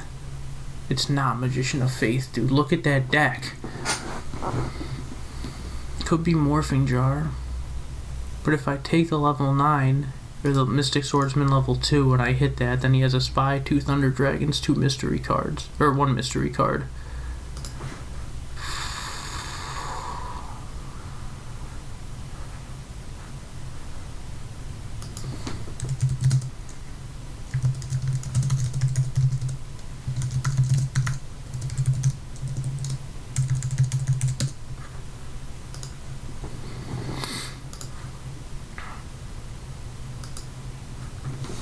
[SPEAKER 1] it's not Magician of Faith, dude. Look at that deck. Could be Morphing Jar. But if I take the level 9, or the Mystic Swordsman level 2, and I hit that, then he has a Spy, 2 Thunder Dragons, 2 mystery cards. Or 1 mystery card.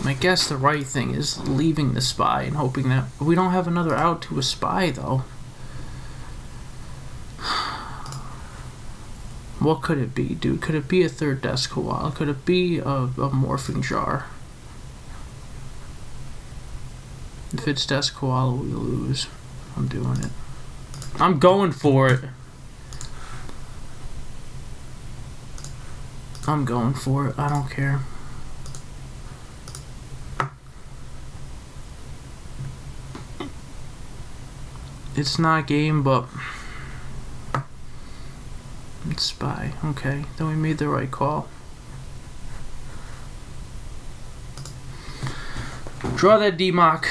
[SPEAKER 1] I guess the right thing is leaving the Spy and hoping that we don't have another out to a Spy, though. What could it be, dude? Could it be a 3rd Death Koala? Could it be a Morphing Jar? If it's Death Koala, we lose. I'm doing it. I'm going for it. I'm going for it. I don't care. It's not game, but it's Spy. Okay, then we made the right call. Draw that D-Mock.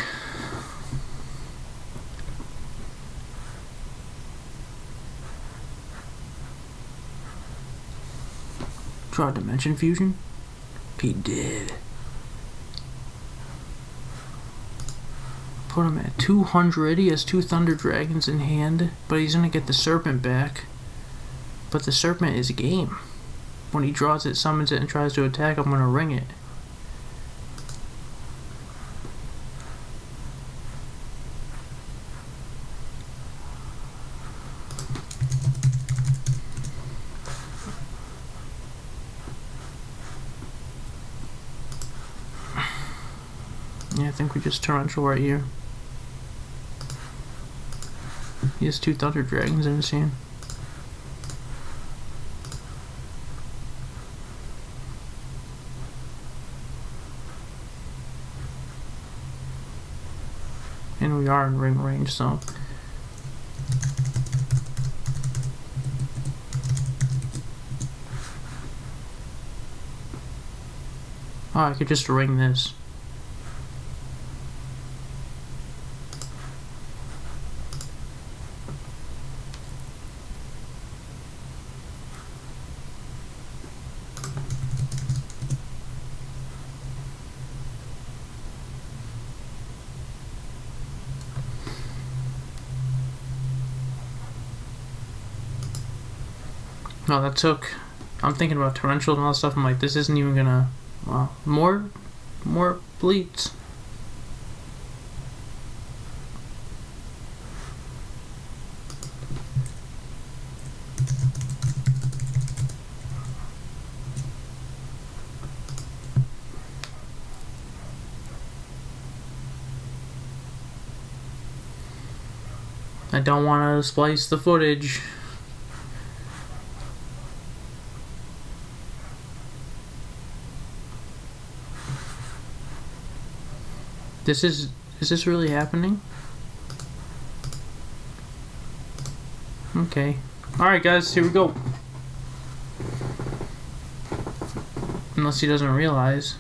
[SPEAKER 1] Draw Dimension Fusion. He did. put him at 200. He has 2 Thunder Dragons in hand, but he's going to get the Serpent back. But the Serpent is game. When he draws it, summons it, and tries to attack, I'm going to ring it. Yeah, I think we just Torrential right here. He has 2 Thunder Dragons in his hand. And we are in ring range, so. Oh, I could just ring this. No, that took. I'm thinking about Torrential and all that stuff. I'm like, this isn't even gonna. Well, more bleeds. I don't want to splice the footage. Is this really happening? Okay. Alright guys, here we go. Unless he doesn't realize.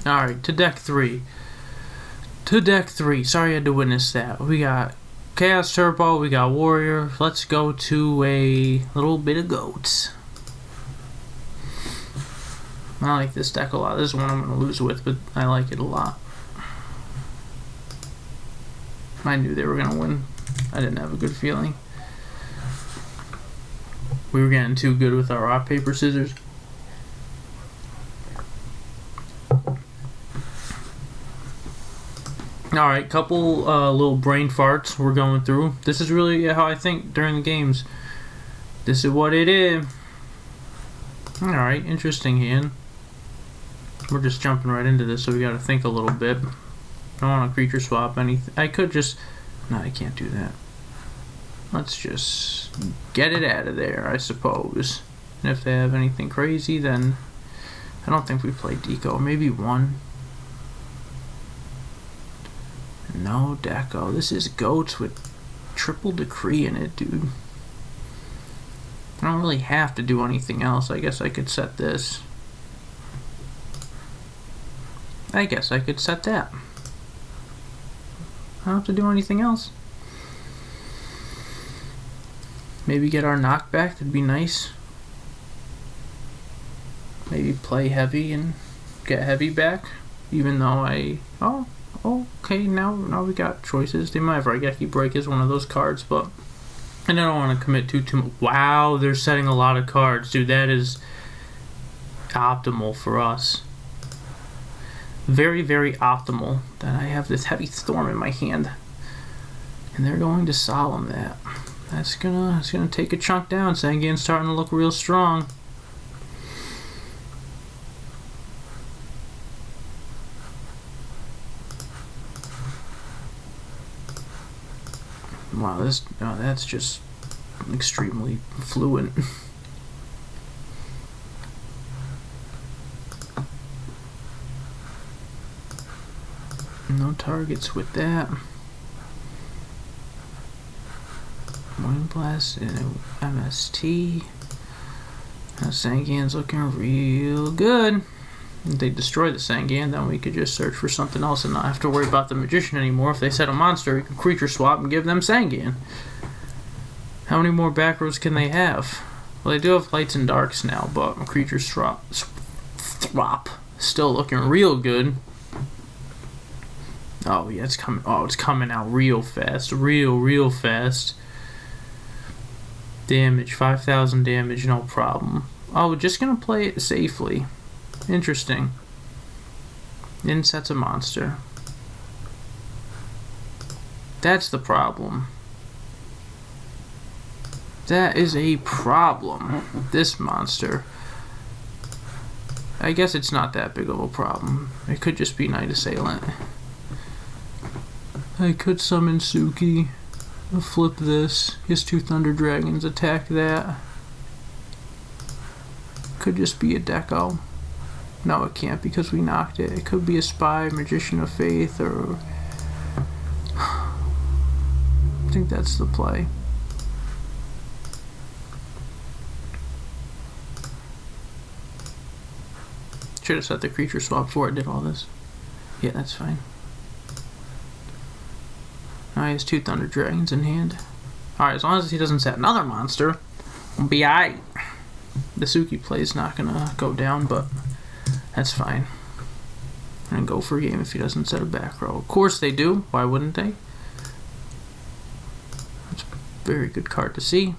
[SPEAKER 1] Alright, to deck 3. Sorry I had to witness that. We got Chaos Turbo, we got Warrior. Let's go to a little bit of Goats. I like this deck a lot. This is one I'm going to lose with, but I like it a lot. I knew they were going to win. I didn't have a good feeling. We were getting too good with our rock, paper, scissors. Alright, couple little brain farts we're going through. This is really how I think during the games. This is what it is. Alright, interesting hand. We're just jumping right into this, so we gotta think a little bit. I don't want to creature swap anything. I could just... No, I can't do that. Let's just get it out of there, I suppose. And if they have anything crazy, then... I don't think we play Deco. Maybe one. No, Deco. This is Goats with triple decree in it, dude. I don't really have to do anything else. I guess I could set this. I guess I could set that. I don't have to do anything else. Maybe get our knockback. That'd be nice. Maybe play heavy and get heavy back. Even though I... Oh, okay. Now we got choices. They might have Raigeki Break as one of those cards, but... And I don't want to commit too much. Wow, they're setting a lot of cards. Dude, that is optimal for us. Very, very optimal that I have this Heavy Storm in my hand. And they're going to Solemn that. That's gonna take a chunk down. Sanguine's starting to look real strong. Wow, that's just extremely fluent. No targets with that. Wind Blast and MST. Now Sangan's looking real good. If they destroy the Sangan, then we could just search for something else and not have to worry about the Magician anymore. If they set a monster, we can creature swap and give them Sangan. How many more back rows can they have? Well, they do have Lights and Darks now, but creature swap still looking real good. Oh yeah, it's coming. Oh, it's coming out real fast, real fast. Damage, 5,000 damage, no problem. Oh, we're just gonna play it safely. Interesting. Insets a monster. That's the problem. That is a problem. This monster. I guess it's not that big of a problem. It could just be Night Assailant. I could summon Suki. Flip this. His 2 Thunder Dragons attack that. Could just be a Deco. No, it can't because we knocked it. It could be a Spy, Magician of Faith, or... I think that's the play. Should have set the creature swap before I did all this. Yeah, that's fine. Now he has 2 Thunder Dragons in hand. Alright, as long as he doesn't set another monster, we'll be alright. The Suki play is not gonna go down, but that's fine. And go for a game if he doesn't set a back row. Of course they do. Why wouldn't they? It's a very good card to see.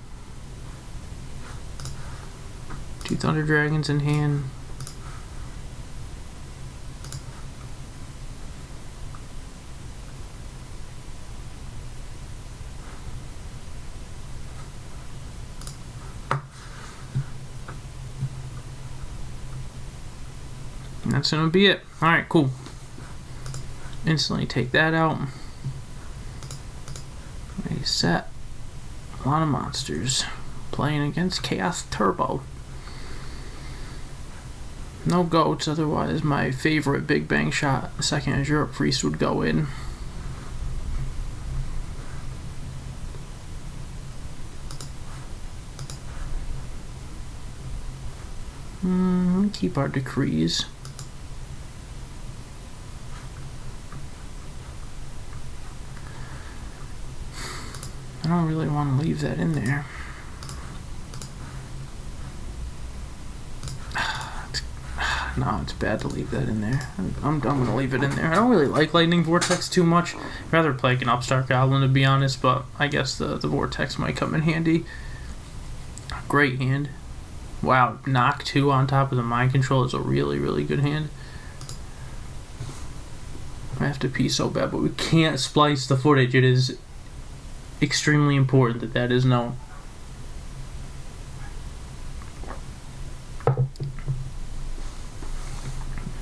[SPEAKER 1] 2 Thunder Dragons in hand. And that's gonna be it. Alright, cool. Instantly take that out. Ready, set. A lot of monsters. Playing against Chaos Turbo. No goats, otherwise my favorite Big Bang shot, the second Azure Priest, would go in. Keep our decrees. I don't really want to leave that in there. No, it's bad to leave that in there. I'm going to leave it in there. I don't really like Lightning Vortex too much. I'd rather play like an Upstart Goblin, to be honest, but I guess the Vortex might come in handy. Great hand. Wow, knock 2 on top of the Mind Control is a really good hand. I have to pee so bad, but we can't splice the footage. It is extremely important that that is known.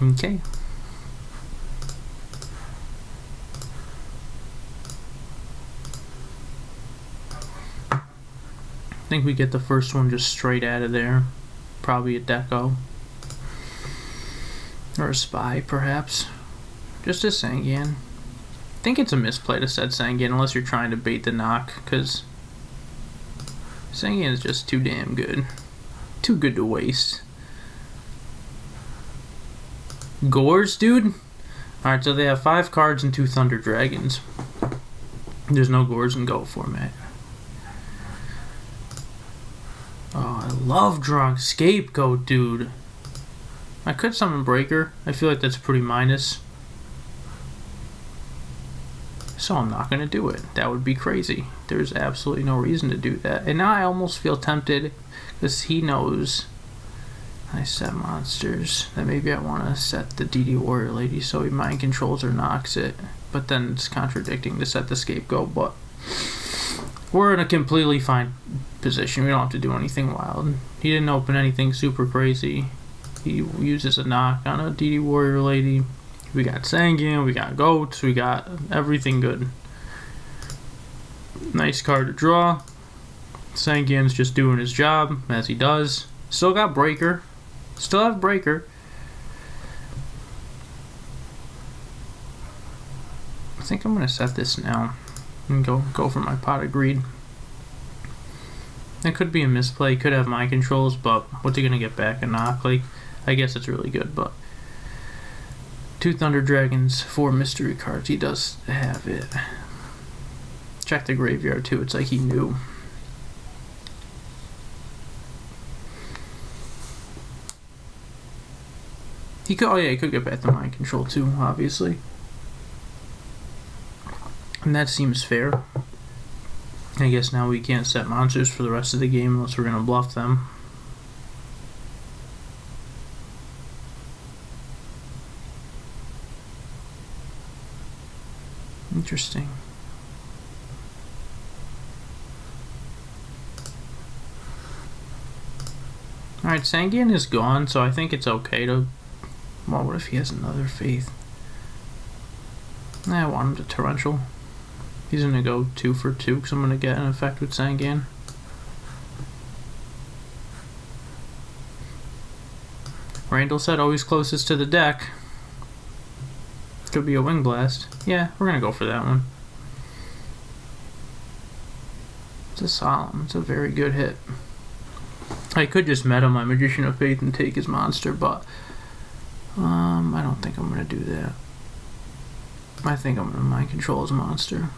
[SPEAKER 1] Okay. I think we get the first one just straight out of there. Probably a Deco. Or a Spy, perhaps. Just a Sangan. I think it's a misplay to set Sangan unless you're trying to bait the knock, because Sangan is just too damn good. Too good to waste. Gores, dude? Alright, so they have 5 cards and 2 Thunder Dragons. There's no Gores in Go format. Oh, I love drawing Scapegoat, dude. I could summon Breaker. I feel like that's pretty minus. So I'm not going to do it. That would be crazy. There's absolutely no reason to do that. And now I almost feel tempted, because he knows I set monsters, that maybe I want to set the DD Warrior Lady so he mind controls or knocks it. But then it's contradicting to set the Scapegoat, but we're in a completely fine position. We don't have to do anything wild. He didn't open anything super crazy. He uses a knock on a DD Warrior Lady. We got Sangan, we got goats, we got everything good. Nice card to draw. Sanguine's just doing his job, as he does. Still got Breaker. Still have Breaker. I think I'm going to set this now and go for my Pot of Greed. It could be a misplay. Could have mind controls, but what's he going to get back? A knock? Like, I guess it's really good, but... 2 Thunder Dragons, 4 mystery cards. He does have it. Check the graveyard, too. It's like he knew. He could, oh yeah, he could get back the mind control too, obviously. And that seems fair. I guess now we can't set monsters for the rest of the game unless we're going to bluff them. Interesting. Alright, Sanguine is gone, so I think it's okay to... Well, what if he has another Faith? I want him to Torrential. He's going to go 2 for 2 because I'm going to get an effect with Sanguine. Randall said always closest to the deck. Could be a Wing Blast. Yeah, we're going to go for that one. It's a Solemn. It's a very good hit. I could just meta my Magician of Faith and take his monster, but I don't think I'm going to do that. I think I'm going to mind control his monster.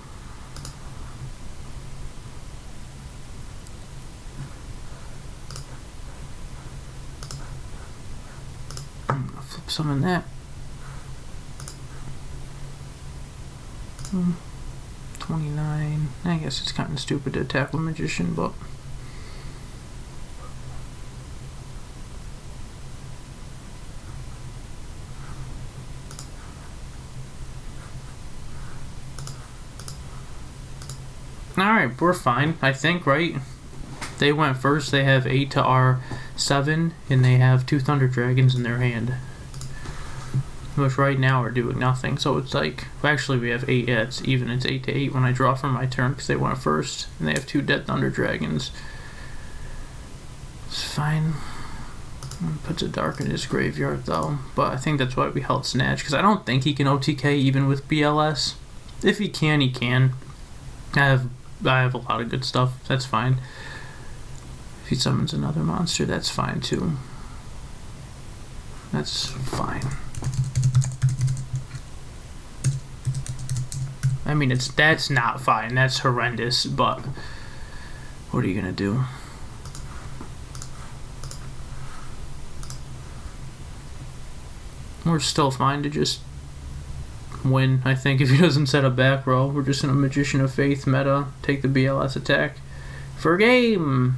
[SPEAKER 1] I'm going to flip some in that. 29. I guess it's kind of stupid to attack with Magician, but... Alright, we're fine, I think, right? They went first, they have 8 to our 7, and they have 2 Thunder Dragons in their hand. Which right now are doing nothing, so it's like... Well, actually, we have 8, yeah, it's even, it's 8 to 8 when I draw for my turn, because they went first, and they have 2 Dead Thunder Dragons. It's fine. Puts a Dark in his graveyard, though, but I think that's why we held Snatch, because I don't think he can OTK even with BLS. If he can, he can. I have a lot of good stuff. That's fine. If he summons another monster, that's fine too. That's fine. I mean, that's not fine. That's horrendous. But what are you gonna do? We're still fine to just win, I think, if he doesn't set a back row. We're just in a Magician of Faith meta. Take the BLS attack for game.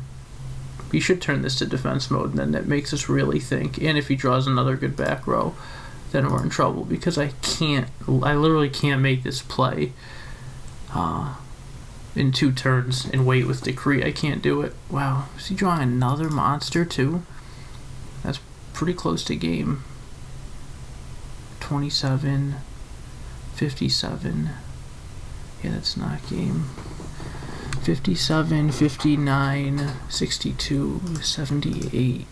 [SPEAKER 1] He should turn this to defense mode, and then that makes us really think. And if he draws another good back row, then we're in trouble, because I literally can't make this play in 2 turns and wait with Decree. I can't do it. Wow, is he drawing another monster too? That's pretty close to game. 27, 57. Yeah, that's not game. 57, 59, 62, 78.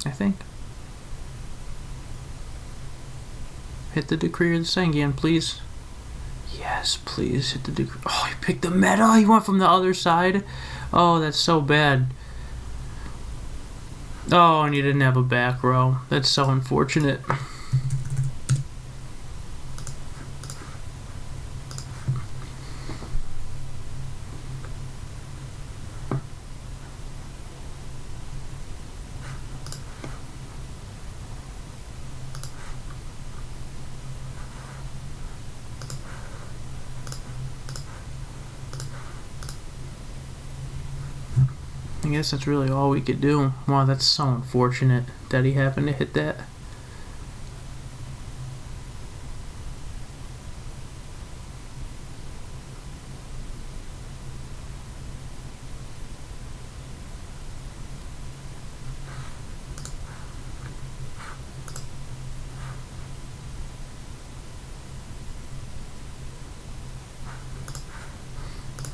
[SPEAKER 1] I think. Hit the Decree or the Sanguine, please. Yes, please hit the Decree. Oh, he picked the meta. He went from the other side. Oh, that's so bad. Oh, and he didn't have a back row. That's so unfortunate. I guess that's really all we could do. Wow, that's so unfortunate that he happened to hit that.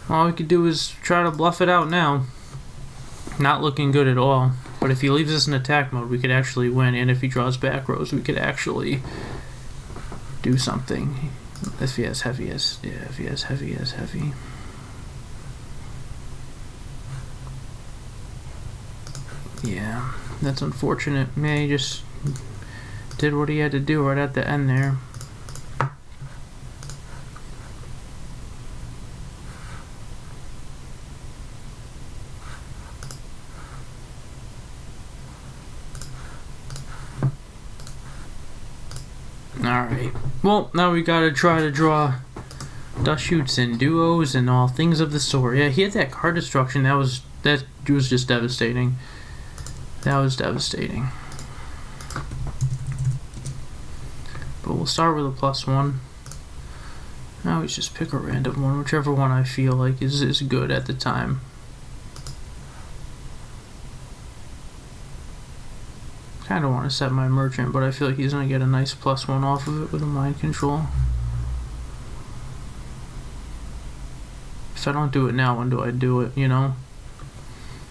[SPEAKER 1] All we could do is try to bluff it out now. Not looking good at all. But if he leaves us in attack mode, we could actually win. And if he draws back rows, we could actually do something. If he has heavy, if he has heavy. Yeah, that's unfortunate. Yeah, he just did what he had to do right at the end there. Alright, well, now we gotta try to draw dust shoots and duos and all things of the sort. Yeah, he had that card destruction. That was just devastating. That was devastating. But we'll start with a +1. I always just pick a random one, whichever one I feel like is good at the time. Kind of want to set my merchant, but I feel like he's going to get a nice +1 off of it with a mind control. If I don't do it now, when do I do it, you know?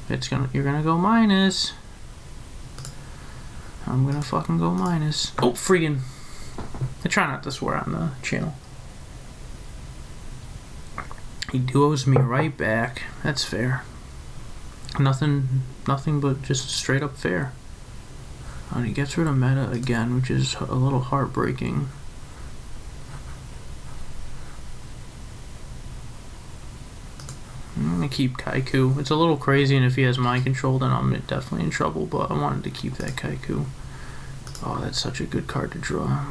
[SPEAKER 1] You're gonna go minus. I'm gonna fucking go minus. Oh, freaking. I try not to swear on the channel. He duos me right back. That's fair. Nothing but just straight up fair. And he gets rid of meta again, which is a little heartbreaking. I'm gonna keep Kaiku. It's a little crazy, and if he has mind control, then I'm definitely in trouble, but I wanted to keep that Kaiku. Oh, that's such a good card to draw.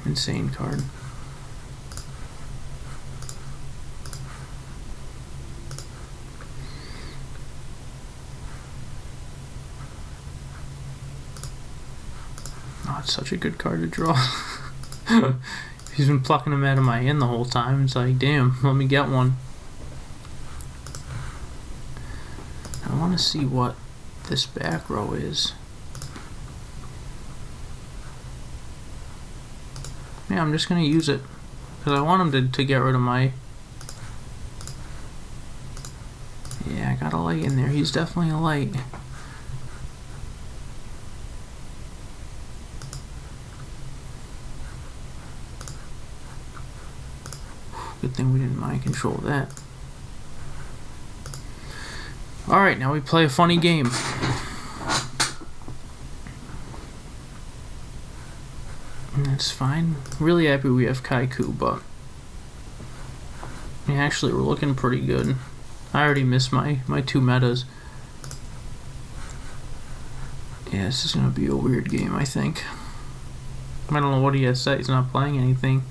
[SPEAKER 1] Insane card. Oh, it's such a good card to draw. He's been plucking them out of my hand the whole time. It's like, damn, let me get one. I want to see what this back row is. Yeah, I'm just going to use it. Because I want him to get rid of my... Yeah, I got a light in there. He's definitely a light. Good thing we didn't mind control that. Alright, now we play a funny game. That's fine. Really happy we have Kaiku, but... Yeah, actually, we're looking pretty good. I already missed my 2 metas. Yeah, this is going to be a weird game, I think. I don't know what he has set. He's not playing anything.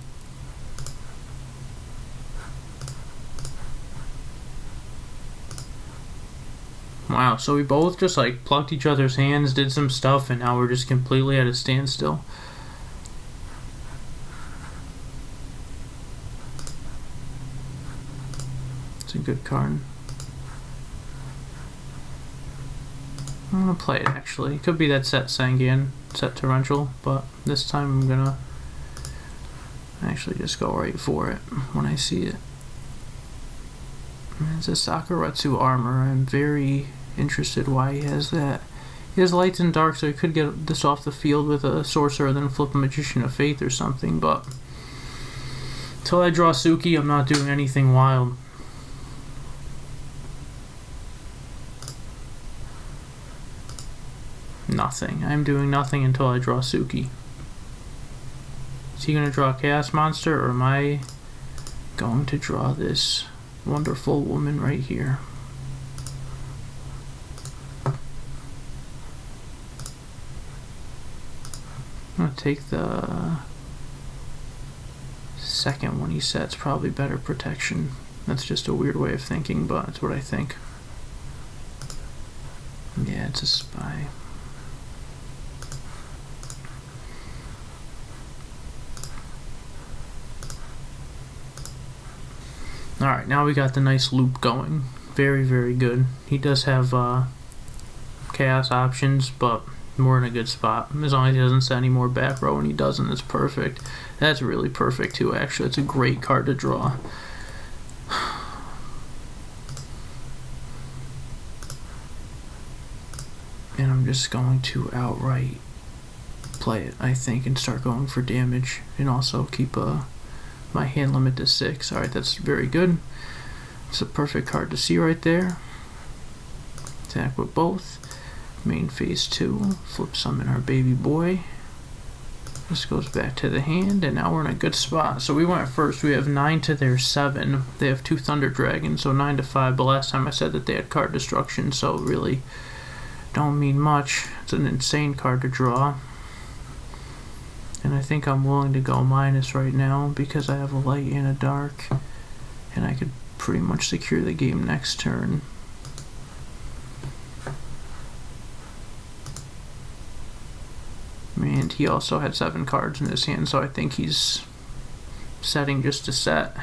[SPEAKER 1] Wow, so we both just like plucked each other's hands, did some stuff, and now we're just completely at a standstill. It's a good card. I'm gonna play it actually. It could be that set Sangan, set Torrential, but this time I'm gonna actually just go right for it when I see it. It's a Sakuretsu armor. I'm very interested why he has that. He has lights and dark, so he could get this off the field with a sorcerer, then flip a Magician of Faith or something, but until I draw Suki, I'm not doing anything wild. Nothing. I'm doing nothing until I draw Suki. Is he going to draw a Chaos Monster, or am I going to draw this wonderful woman right here? I'm going to take the second one he sets, probably better protection. That's just a weird way of thinking, but it's what I think. Yeah, it's a spy. Alright, now we got the nice loop going. Very, very good. He does have chaos options, but we're in a good spot. As long as he doesn't set any more back row, and he doesn't, it's perfect. That's really perfect too, actually. It's a great card to draw. And I'm just going to outright play it, I think, and start going for damage. And also keep my hand limit to 6. Alright, that's very good. It's a perfect card to see right there. Attack with both. Main phase 2. Flip summon our baby boy. This goes back to the hand, and now we're in a good spot. So we went first. We have 9 to their 7. They have 2 Thunder Dragons, so 9 to 5. But last time I said that they had card destruction, so really don't mean much. It's an insane card to draw. And I think I'm willing to go minus right now because I have a light and a dark. And I could pretty much secure the game next turn. And he also had 7 cards in his hand, so I think he's setting just to set.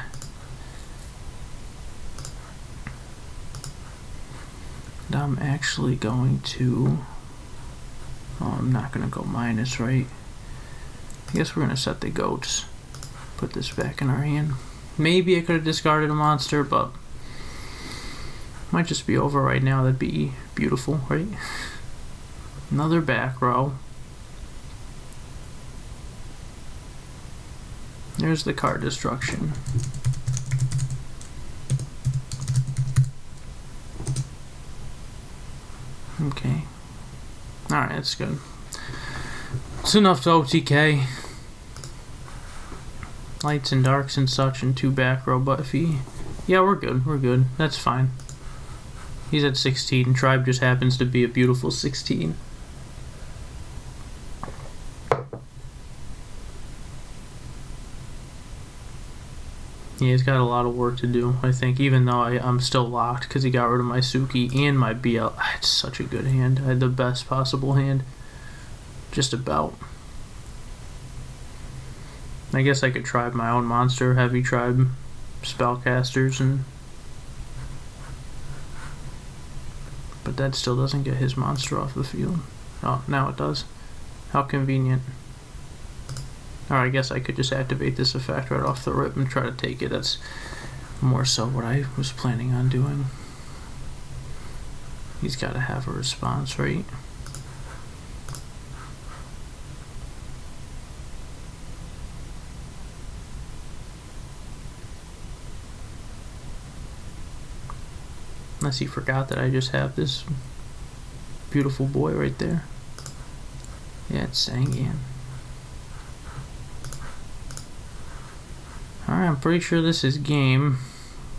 [SPEAKER 1] And I'm actually going to... Oh, I'm not going to go minus, right? I guess we're going to set the goats. Put this back in our hand. Maybe I could have discarded a monster, but... Might just be over right now. That'd be beautiful, right? Another back row. There's the card destruction. Okay. Alright, that's good. It's enough to OTK. Lights and darks and such, and 2 back row, but if he... Yeah, we're good, we're good. That's fine. He's at 16. Tribe just happens to be a beautiful 16. Yeah, he's got a lot of work to do, I think, even though I'm still locked because he got rid of my Suki and my BL. It's such a good hand. I had the best possible hand. Just about. I guess I could tribe my own monster, heavy tribe spellcasters, and... But that still doesn't get his monster off the field. Oh, now it does. How convenient. Or I guess I could just activate this effect right off the rip and try to take it. That's more so what I was planning on doing. He's got to have a response, right? Unless he forgot that I just have this beautiful boy right there. Yeah, it's Sangan. Alright, I'm pretty sure this is game.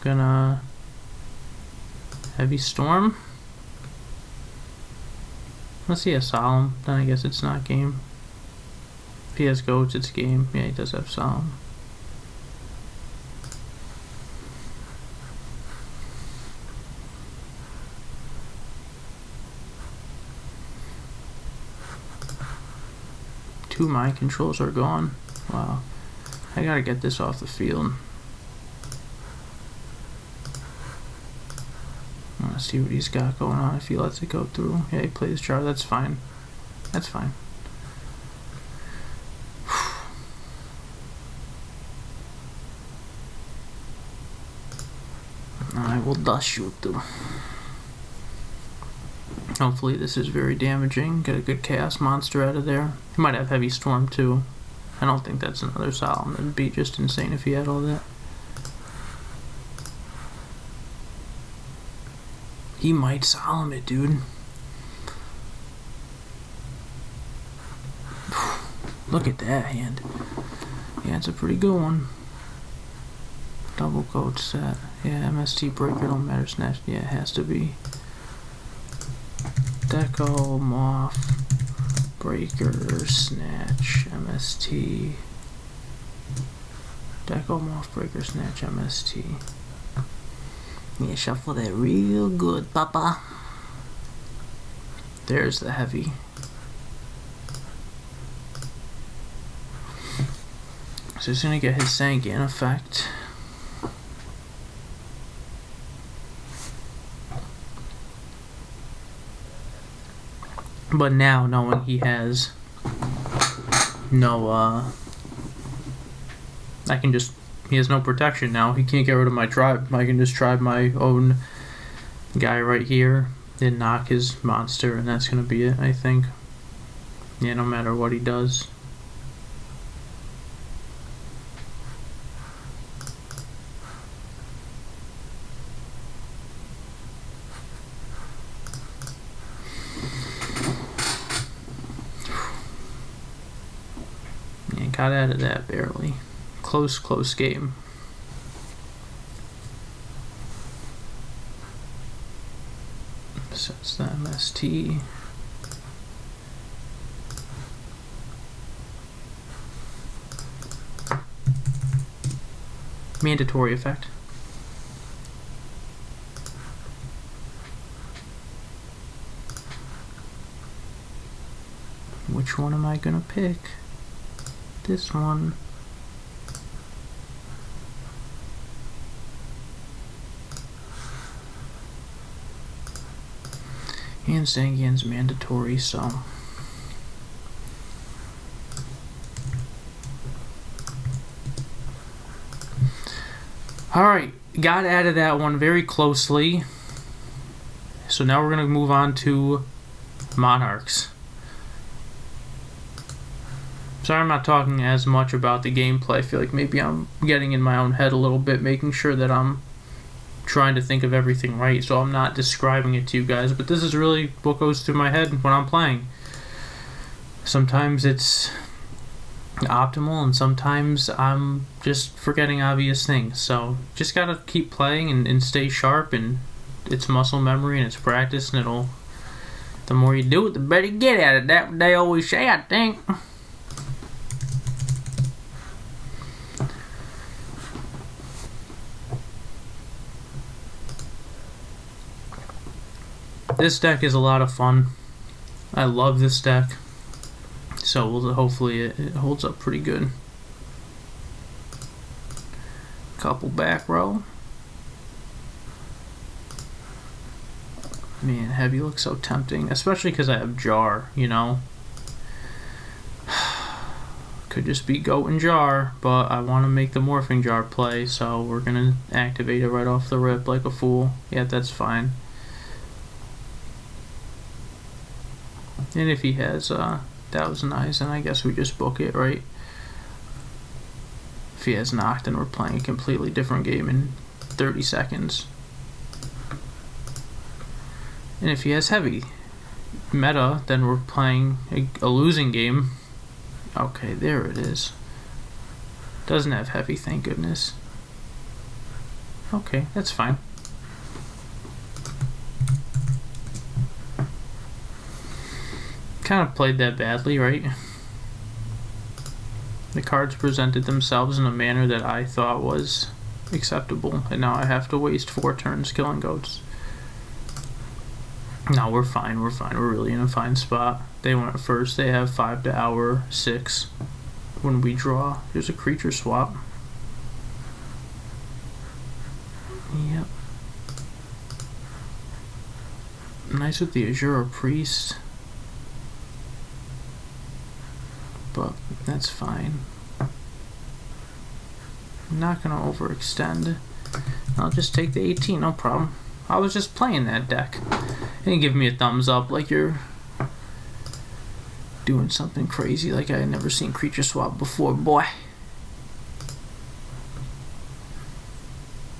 [SPEAKER 1] Gonna... Heavy Storm? Let's see a Solemn. Then I guess it's not game. If he has goats, it's game. Yeah, he does have Solemn. Two mind controls are gone. Wow. I gotta get this off the field. I wanna see what he's got going on if he lets it go through. Yeah, he plays Char, that's fine. That's fine. I will dust shoot through. Hopefully this is very damaging. Get a good chaos monster out of there. He might have heavy storm too. I don't think that's another Solemn. It'd be just insane if he had all that. He might Solemn it, dude. Look at that hand. Yeah, it's a pretty good one. Double code set. Yeah, MST breaker don't matter. Snatch. Yeah, it has to be. Deco, Moth, Breaker, Snatch, MST. Deco, Moth, Breaker, Snatch, MST. Yeah, shuffle that real good, papa. There's the heavy. So he's gonna get his Sangan effect. But now, knowing he has no, I can just, he has no protection now. He can't get rid of my tribe. I can just tribe my own guy right here. then knock his monster, and that's gonna be it, I think. Yeah, no matter what he does. Yeah, got out of that barely. Close game. Sets the MST. Mandatory effect. Which one am I gonna pick? This one. And Zangian's mandatory, so. Alright, got out of that one very closely. So now we're going to move on to Monarchs. Sorry I'm not talking as much about the gameplay. I feel like maybe I'm getting in my own head a little bit, making sure that I'm trying to think of everything right, so I'm not describing it to you guys, but this is really what goes through my head when I'm playing. Sometimes it's optimal, and sometimes I'm just forgetting obvious things, so just gotta keep playing and stay sharp, and it's muscle memory and it's practice, and it'll, the more you do it, the better you get at it. That what they always say, I think. This deck is a lot of fun. I love this deck. So hopefully it holds up pretty good. Couple back row. Man, heavy looks so tempting, especially because I have Jar, you know. Could just be Goat and Jar, but I want to make the Morphing Jar play, so we're gonna activate it right off the rip like a fool. Yeah, that's fine. And if he has Thousand Eyes, then I guess we just book it, right? If he has Knocked, then we're playing a completely different game in 30 seconds. And if he has Heavy Meta, then we're playing a losing game. Okay, there it is. Doesn't have Heavy, thank goodness. Okay, that's fine. Kind of played that badly, right? The cards presented themselves in a manner that I thought was acceptable, and now I have to waste 4 turns killing goats. No, we're fine, we're really in a fine spot. They went first, they have 5 to our 6 when we draw. There's a creature swap. Yep. Nice with the Azura Priest. But that's fine. I'm not gonna overextend. I'll just take the 18, no problem. I was just playing that deck. And give me a thumbs up like you're doing something crazy, like I had never seen creature swap before, boy.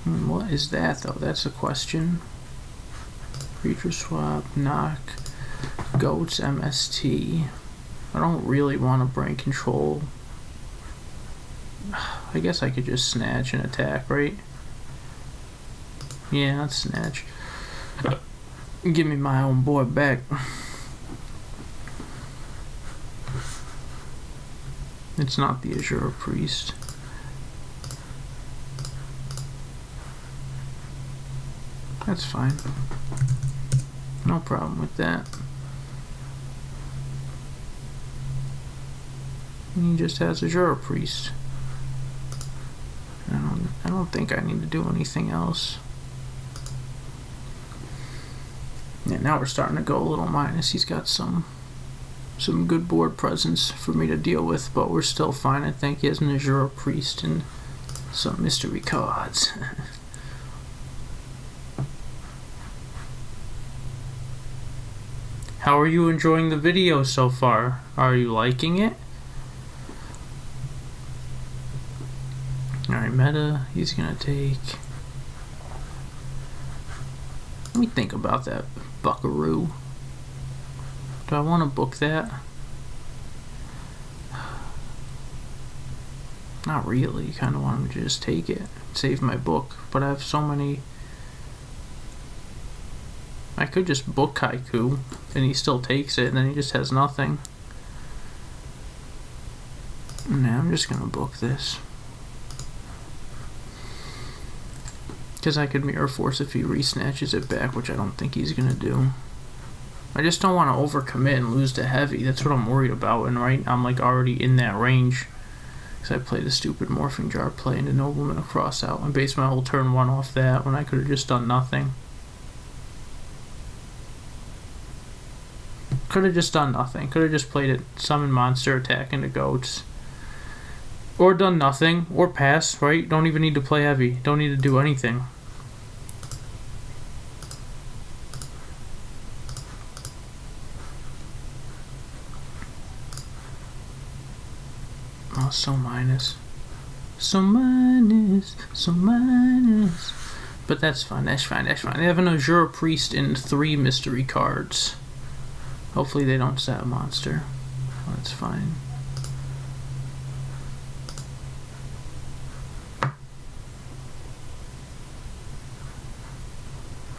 [SPEAKER 1] What is that though? That's a question. Creature swap, knock, goats, MST. I don't really want to bring control. I guess I could just snatch and attack, right? Yeah, let's snatch. Give me my own boy back. It's not the Azura Priest. That's fine. No problem with that. He just has Azura Priest. I don't think I need to do anything else. Yeah, now we're starting to go a little minus. He's got some good board presence for me to deal with, but we're still fine. I think he has an Azura Priest and some mystery cards. How are you enjoying the video so far? Are you liking it? Alright, meta, he's gonna take... Let me think about that buckaroo. Do I want to book that? Not really. Kind of want him to just take it, save my book. But I have so many. I could just book Haiku, and he still takes it, and then he just has nothing. Nah, I'm just gonna book this. Because I could Mirror Force if he re-snatches it back, which I don't think he's gonna do. I just don't want to overcommit and lose to heavy. That's what I'm worried about. And right now I'm like already in that range. Because I played a stupid Morphing Jar play into Nobleman across out and based my whole turn 1 off that when I could have just done nothing. Could have just done nothing. Could have just played it, summon monster, attack into goats. Or done nothing. Or pass, right? Don't even need to play heavy. Don't need to do anything. Oh, so minus. So minus. So minus. But that's fine. That's fine. That's fine. They have an Azure Priest and 3 mystery cards. Hopefully they don't set a monster. That's fine.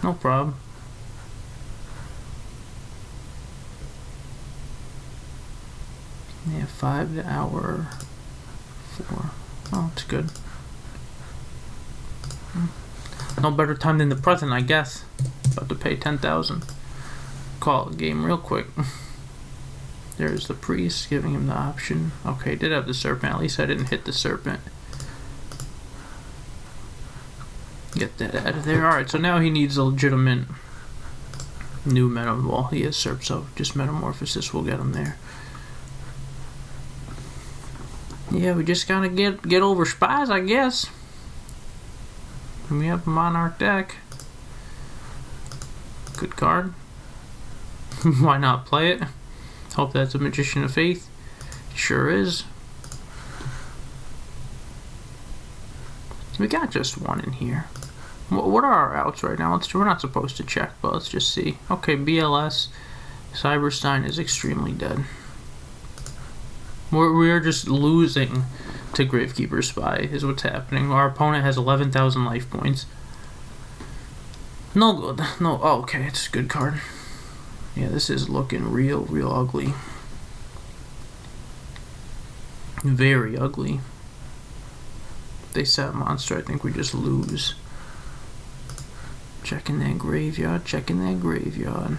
[SPEAKER 1] No problem. Yeah, 5 to hour 4. Oh, it's good. No better time than the present, I guess. About to pay 10,000. Call the game real quick. There's the priest giving him the option. Okay, did have the serpent. At least I didn't hit the serpent. Get that out of there. Alright, so now he needs a legitimate new well, he has Serp, so just Metamorphosis will get him there. Yeah, we just gotta get over spies, I guess. And we have a Monarch deck. Good card. Why not play it? Hope that's a Magician of Faith. Sure is. We got just one in here. What are our outs right now? We're not supposed to check, but let's just see. Okay, BLS. Cyberstein is extremely dead. We're just losing to Gravekeeper's Spy is what's happening. Our opponent has 11,000 life points. No good. No. Oh, okay, it's a good card. Yeah, this is looking real ugly. Very ugly. If they set monster, I think we just lose. Checking that graveyard, checking that graveyard.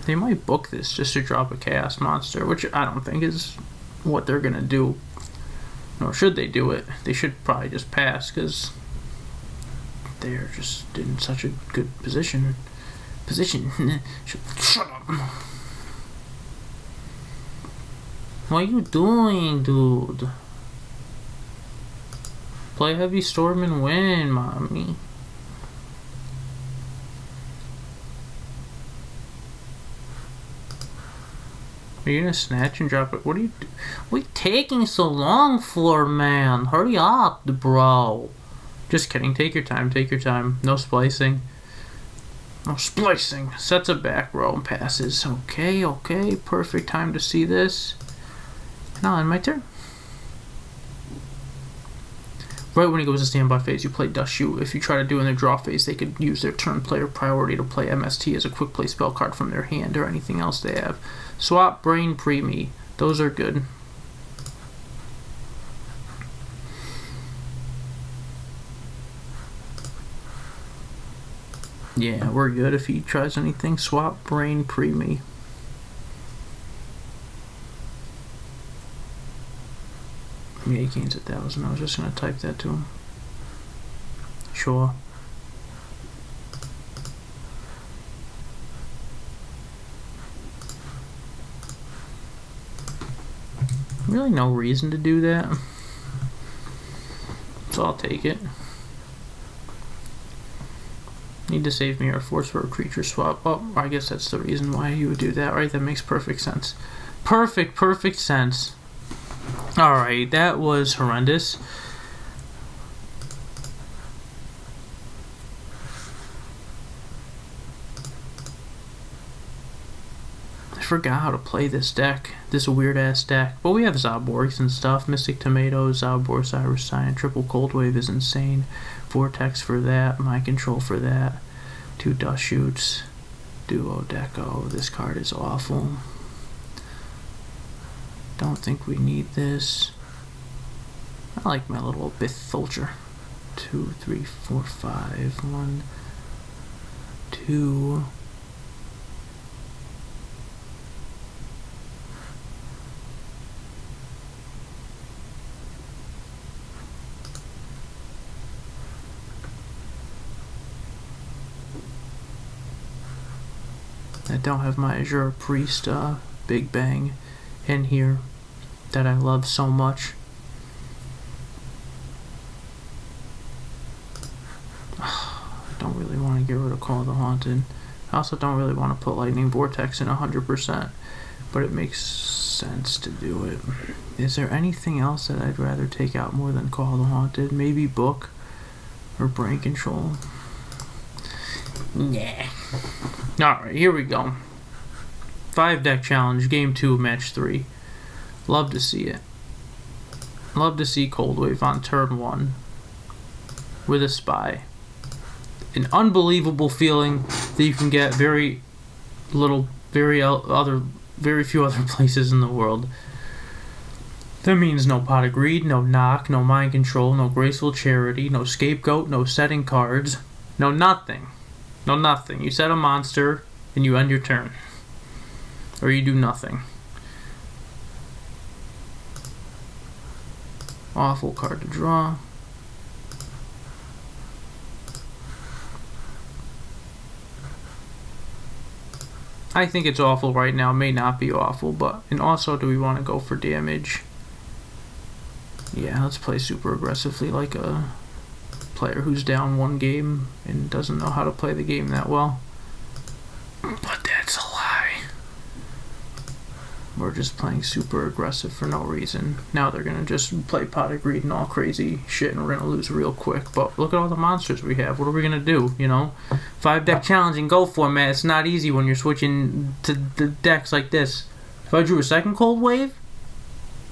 [SPEAKER 1] They might book this just to drop a Chaos Monster, which I don't think is what they're gonna do. Nor should they do it. They should probably just pass, because they're just in such a good position. Shut up. What are you doing, dude? Play Heavy Storm and win, mommy. Are you gonna snatch and drop it? What are you taking so long for, man? Hurry up, bro. Just kidding. Take your time. Take your time. No splicing. No splicing. Sets a back row and passes. Okay, okay. Perfect time to see this. And I'll end my turn. Right when he goes to standby phase, you play Dust Shoot. If you try to do in their draw phase, they could use their turn player priority to play MST as a quick play spell card from their hand or anything else they have. Swap, Brain, Preemie. Those are good. Yeah, we're good if he tries anything. Swap, Brain, Preemie. Yeah, he gains 1,000. I was just gonna type that to him. Sure. Really no reason to do that. So I'll take it. Need to save Mirror Force for a creature swap. Oh, I guess that's the reason why you would do that, right? That makes perfect sense. Perfect sense. Alright, that was horrendous. I forgot how to play this deck. This weird-ass deck. But we have Zaborgs and stuff. Mystic Tomato, Zabor, Cyrus Sign, Triple Cold Wave is insane. Vortex for that. Mind Control for that. 2 Dust Shoots. Duo Deco. This card is awful. Don't think we need this. I like my little Bithulcher. 2, 3, 4, 5. 1, 2. I don't have my Azure Priest Big Bang in here that I love so much. Don't really want to get rid of Call of the Haunted. I also don't really want to put Lightning Vortex in 100%, but it makes sense to do it. Is there anything else that I'd rather take out more than Call of the Haunted? Maybe Book or Brain Control. Nah. Alright, here we go. 5 deck challenge, game 2, match 3. Love to see it. Love to see Cold Wave on turn 1 with a spy. An unbelievable feeling that you can get very few other places in the world. That means no Pot of Greed, no Knock, no Mind Control, no Graceful Charity, no Scapegoat, no setting cards, no nothing. No nothing. You set a monster and you end your turn. Or you do nothing. Awful card to draw. I think it's awful right now. May not be awful, but... And also, do we want to go for damage? Yeah, let's play super aggressively like a player who's down 1 game and doesn't know how to play the game that well. But that's a lie. We're just playing super aggressive for no reason. Now they're gonna just play Pot of Greed and all crazy shit and we're gonna lose real quick. But look at all the monsters we have. What are we gonna do, you know? 5 deck challenge and go format. It's not easy when you're switching to the decks like this. If I drew a second Cold Wave?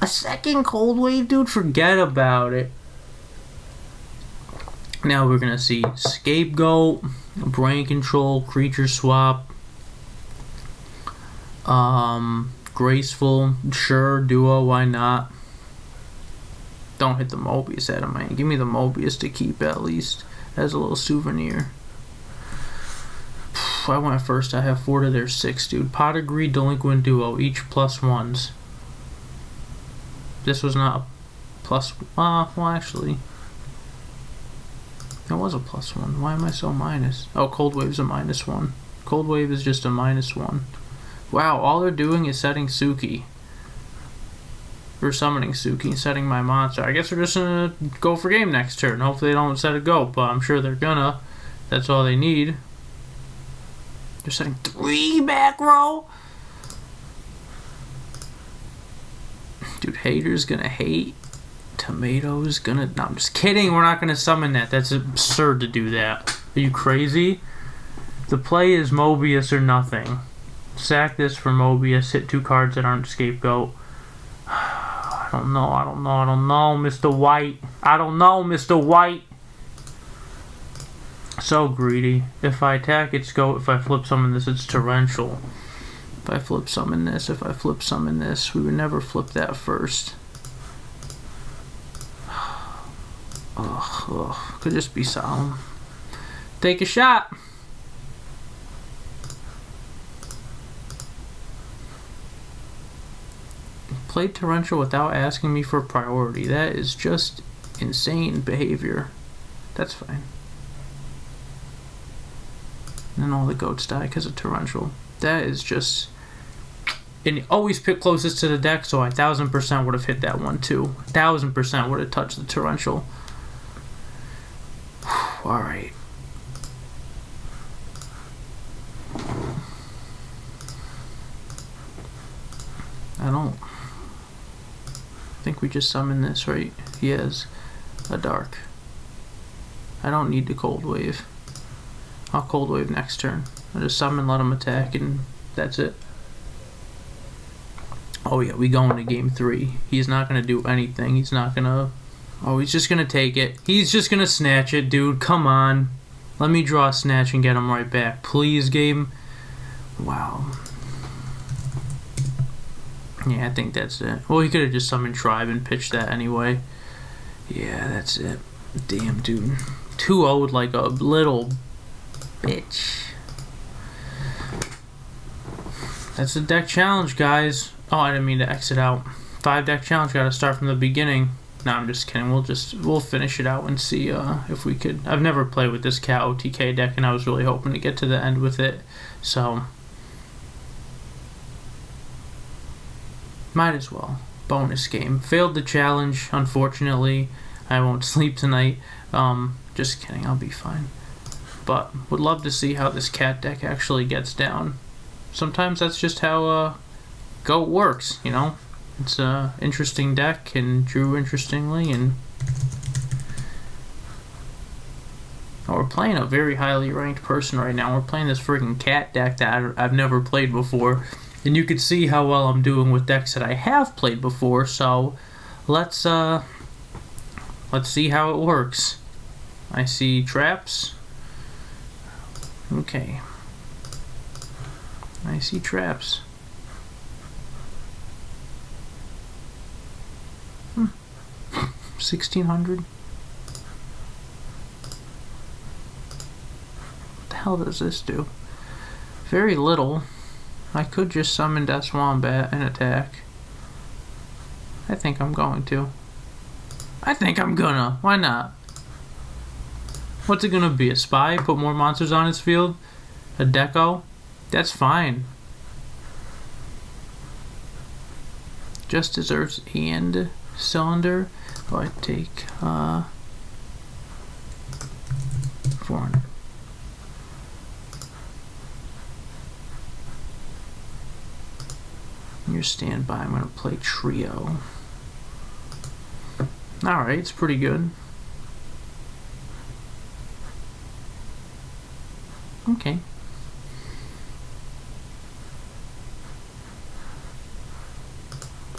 [SPEAKER 1] A second Cold Wave, dude? Forget about it. Now we're gonna see Scapegoat, Brain Control, Creature Swap, Graceful, sure, Duo, why not? Don't hit the Mobius out of my hand. Give me the Mobius to keep at least as a little souvenir. I went first. I have 4 to their 6, dude. Pot of Greed, Delinquent Duo, each +1s. This was not a plus. Well, actually. That was a +1. Why am I so minus? Oh, Cold Wave's a -1. Cold Wave is just a -1. Wow, all they're doing is setting Suki. Or summoning Suki and setting my monster. I guess they're just gonna go for game next turn. Hopefully they don't set a Goat, but I'm sure they're gonna. That's all they need. They're setting 3 back row? Dude, haters gonna hate. Tomatoes gonna... No, I'm just kidding. We're not gonna summon that. That's absurd to do that. Are you crazy? The play is Mobius or nothing. Sack this for Mobius. Hit 2 cards that aren't Scapegoat. I don't know, Mr. White. I don't know, Mr. White. So greedy. If I attack, it's Goat. If I flip summon this, it's Torrential. If I flip summon this, we would never flip that first. Ugh, could just be Solemn. Take a shot. Played Torrential without asking me for priority. That is just insane behavior. That's fine. And then all the goats die because of Torrential. That is just and always pick closest to the deck, so I 1000% would have hit that one too. 1000% would have touched the torrential. Alright. I don't think we just summon this, right? He has a dark. I don't need to cold wave. I'll cold wave next turn. I'll just summon, let him attack, and that's it. Oh yeah, we go into game 3. He's not gonna do anything. He's not gonna... Oh, he's just gonna take it. He's just gonna snatch it, dude. Come on. Let me draw a snatch and get him right back. Please, game. Wow. Yeah, I think that's it. Well, he could have just summoned Tribe and pitched that anyway. Yeah, that's it. Damn, dude. 2-0'd like a little bitch. That's the deck challenge, guys. Oh, I didn't mean to exit out. 5 deck challenge. Gotta start from the beginning. No, I'm just kidding. We'll finish it out and see if we could. I've never played with this Cat OTK deck, and I was really hoping to get to the end with it. So might as well. Bonus game. Failed the challenge, unfortunately. I won't sleep tonight. Just kidding. I'll be fine. But would love to see how this Cat deck actually gets down. Sometimes that's just how GOAT works, you know? It's a interesting deck and drew interestingly, and we're playing a very highly ranked person right now. We're playing this freaking Cat deck that I've never played before, and you can see how well I'm doing with decks that I have played before. So let's see how it works. I see traps. Okay. I see traps. 1600. What the hell does this do? Very little. I could just summon Death Wombat and attack. I think I'm going to. I think I'm gonna. Why not? What's it gonna be? A spy? Put more monsters on his field? A deco? That's fine. Just deserves and cylinder. Oh, I take 400. Your standby. I'm gonna play trio. Alright, it's pretty good. Okay.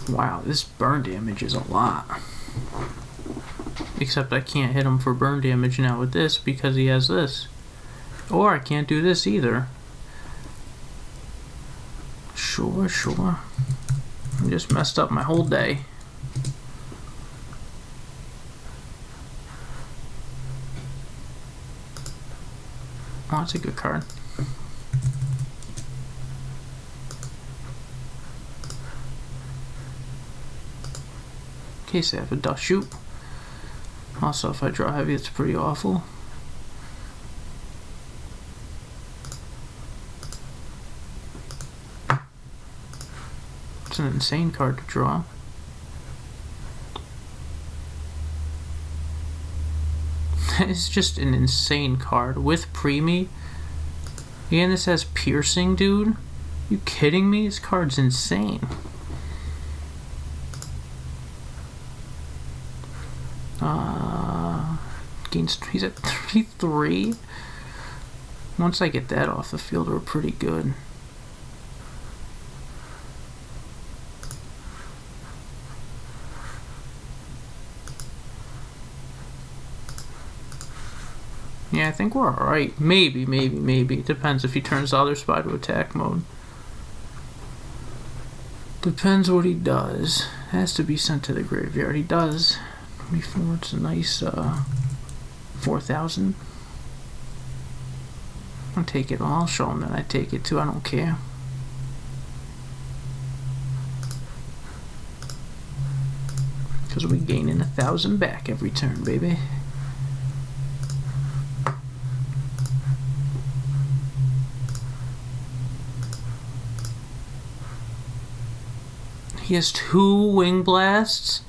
[SPEAKER 1] Wow, this burn damage is a lot. Except I can't hit him for burn damage now with this because he has this. Or I can't do this either. Sure. I just messed up my whole day. Oh, that's a good card. In case I have a dust shoot. Also, if I draw heavy, it's pretty awful. It's an insane card to draw. It's just an insane card with Preemie. And this has piercing, dude. You kidding me? This card's insane. He's at 33. Once I get that off the field, we're pretty good. Yeah, I think we're alright. Maybe. It depends if he turns the other spy to attack mode. Depends what he does. Has to be sent to the graveyard. He does. 24, it's a nice 4,000. I'll take it all. I'll show him that I take it too. I don't care. Because we gaining 1,000 back every turn, baby. He has 2 Wing Blasts.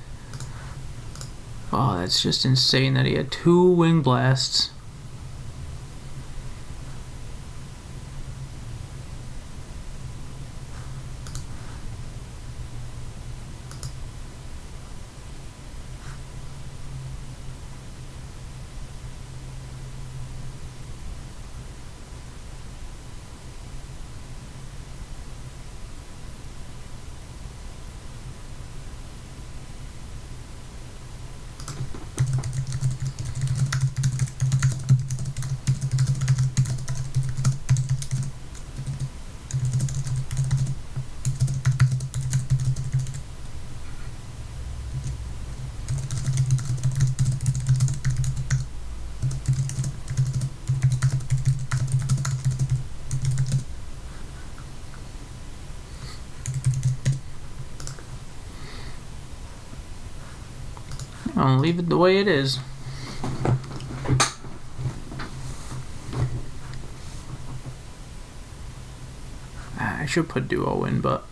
[SPEAKER 1] Oh, that's just insane that he had 2 Wing Blasts. I'll leave it the way it is. I should put duo in, but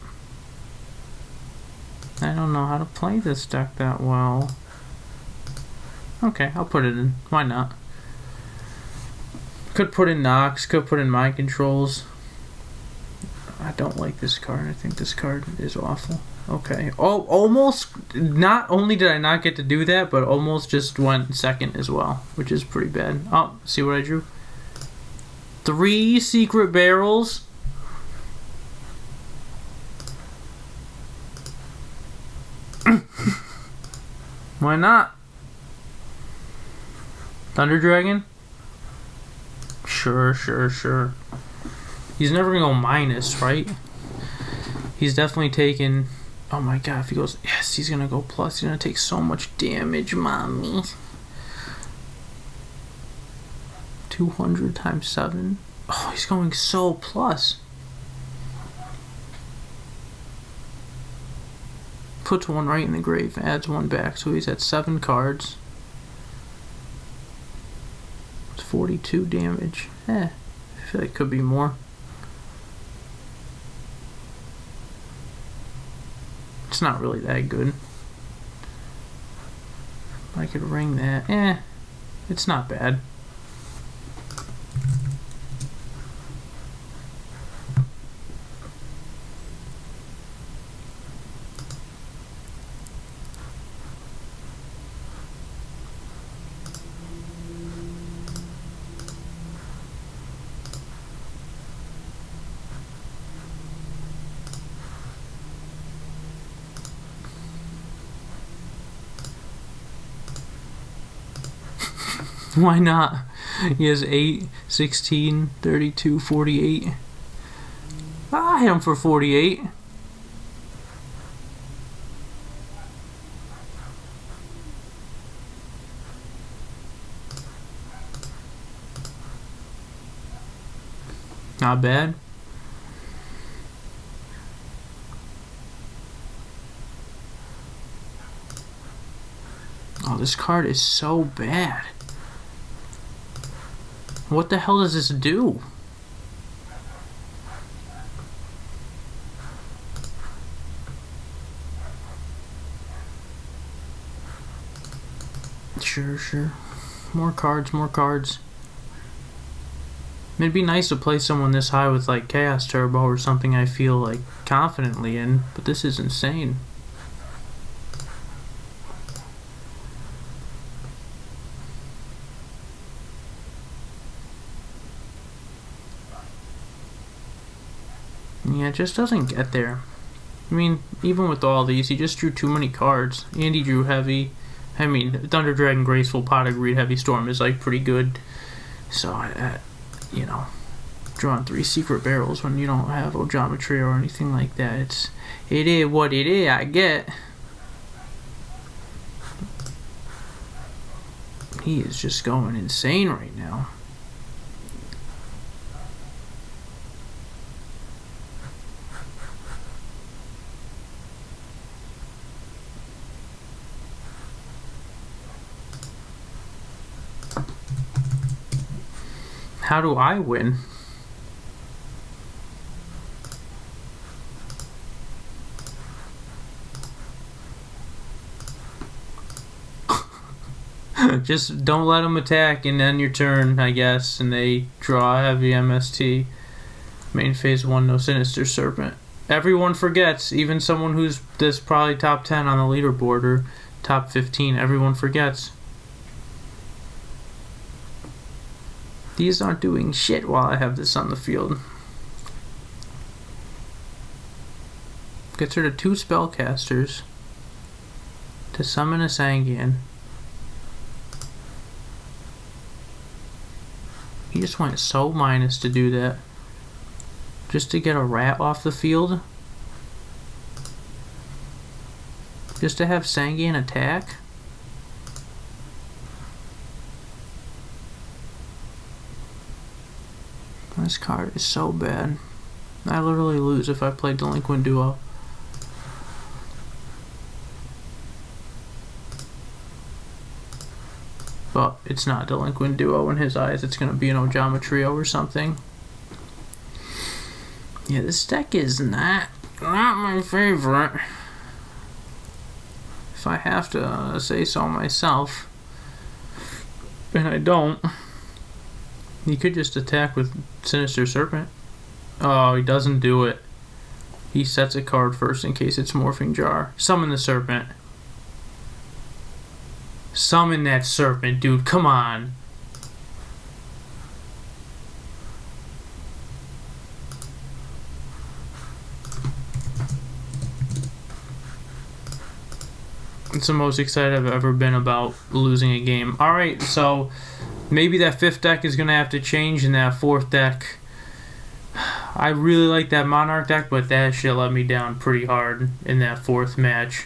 [SPEAKER 1] I don't know how to play this deck that well. Okay, I'll put it in. Why not? Could put in Nox, could put in Mind Controls. I don't like this card. I think this card is awful. Okay. Oh, almost. Not only did I not get to do that, but almost just went second as well, which is pretty bad. Oh, see what I drew? 3 secret barrels. Why not? Thunder Dragon? Sure. He's never gonna go minus, right? He's definitely taking... Oh my god, if he goes... Yes, he's gonna go plus. He's gonna take so much damage, mommy. 200 times 7. Oh, he's going so plus. Puts 1 right in the grave, adds 1 back, so he's at 7 cards. It's 42 damage. I feel like it could be more. It's not really that good. I could ring that. It's not bad. Why not? He has 8, 16, 32, 48. I hit him for 48. Not bad. Oh, this card is so bad. What the hell does this do? Sure. More cards. It'd be nice to play someone this high with like Chaos Turbo or something I feel like confidently in, but this is insane. Yeah, it just doesn't get there. I mean, even with all these, he just drew too many cards. And he drew heavy. I mean, Thunder Dragon, Graceful, Pot of Greed, Heavy Storm is like pretty good. So, you know, drawing 3 secret barrels when you don't have Ojometry or anything like that. It is what it is, I get. He is just going insane right now. How do I win? Just don't let them attack and end your turn, I guess. And they draw heavy MST. Main phase 1, no Sinister Serpent. Everyone forgets, even someone who's this probably top 10 on the leaderboard or top 15, everyone forgets. These aren't doing shit while I have this on the field. Gets rid of 2 spellcasters to summon a Sanguine. He just went so minus to do that. Just to get a rat off the field? Just to have Sanguine attack? This card is so bad. I literally lose if I play Delinquent Duo. But it's not Delinquent Duo in his eyes. It's going to be an Ojama Trio or something. Yeah, this deck is not my favorite. If I have to say so myself. And I don't. He could just attack with Sinister Serpent. Oh, he doesn't do it. He sets a card first in case it's Morphing Jar. Summon the Serpent. Summon that Serpent, dude. Come on. It's the most excited I've ever been about losing a game. Alright, so maybe that 5th deck is going to have to change in that 4th deck. I really like that Monarch deck, but that shit let me down pretty hard in that 4th match.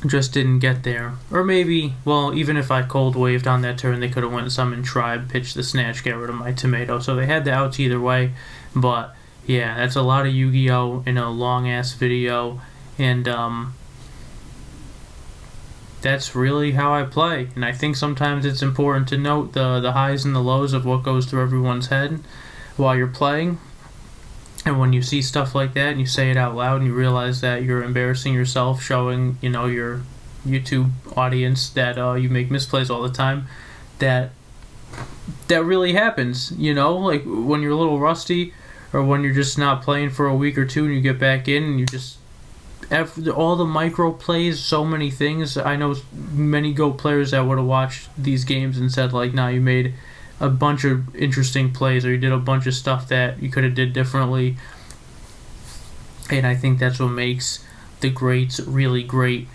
[SPEAKER 1] Just didn't get there. Or maybe, well, even if I cold waved on that turn, they could have went and summoned Tribe, pitched the Snatch, get rid of my Tomato. So they had the outs either way. But yeah, that's a lot of Yu-Gi-Oh! In a long ass video. And that's really how I play. And I think sometimes it's important to note the highs and the lows of what goes through everyone's head while you're playing. And when you see stuff like that and you say it out loud and you realize that you're embarrassing yourself, showing, you know, your YouTube audience that you make misplays all the time, that really happens, you know? Like when you're a little rusty or when you're just not playing for a week or two and you get back in and you just all the micro plays, so many things. I know many GO players that would have watched these games and said like, nah, you made a bunch of interesting plays or you did a bunch of stuff that you could have did differently. And I think that's what makes the greats really great.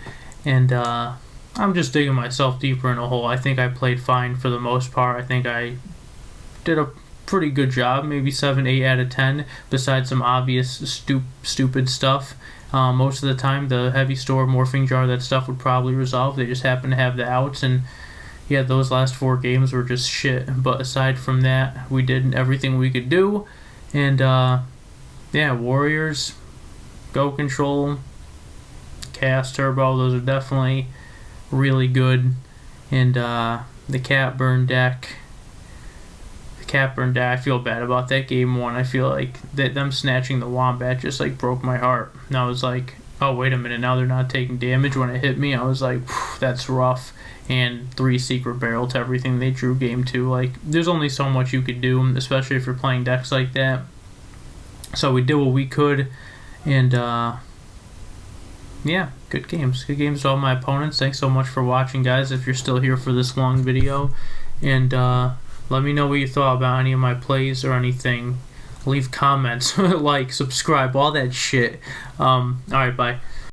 [SPEAKER 1] And I'm just digging myself deeper in a hole. I think I played fine for the most part. I think I did a pretty good job, maybe 7, 8 out of 10, besides some obvious stupid stuff. Most of the time, the Heavy Store, Morphing Jar, that stuff would probably resolve. They just happen to have the outs, and yeah, those last 4 games were just shit. But aside from that, we did everything we could do. And yeah, Warriors, Go Control, Chaos Turbo, those are definitely really good. And the Catburn deck, I feel bad about that game 1. I feel like that them snatching the Wombat just like broke my heart. And I was like, oh wait a minute, now they're not taking damage when it hit me. I was like, that's rough. And 3 Secret Barrel to everything they drew game 2. Like, there's only so much you could do, especially if you're playing decks like that. So we did what we could, and yeah, good games. Good games to all my opponents. Thanks so much for watching, guys, if you're still here for this long video. And let me know what you thought about any of my plays or anything. Leave comments, like, subscribe, all that shit. Alright, bye.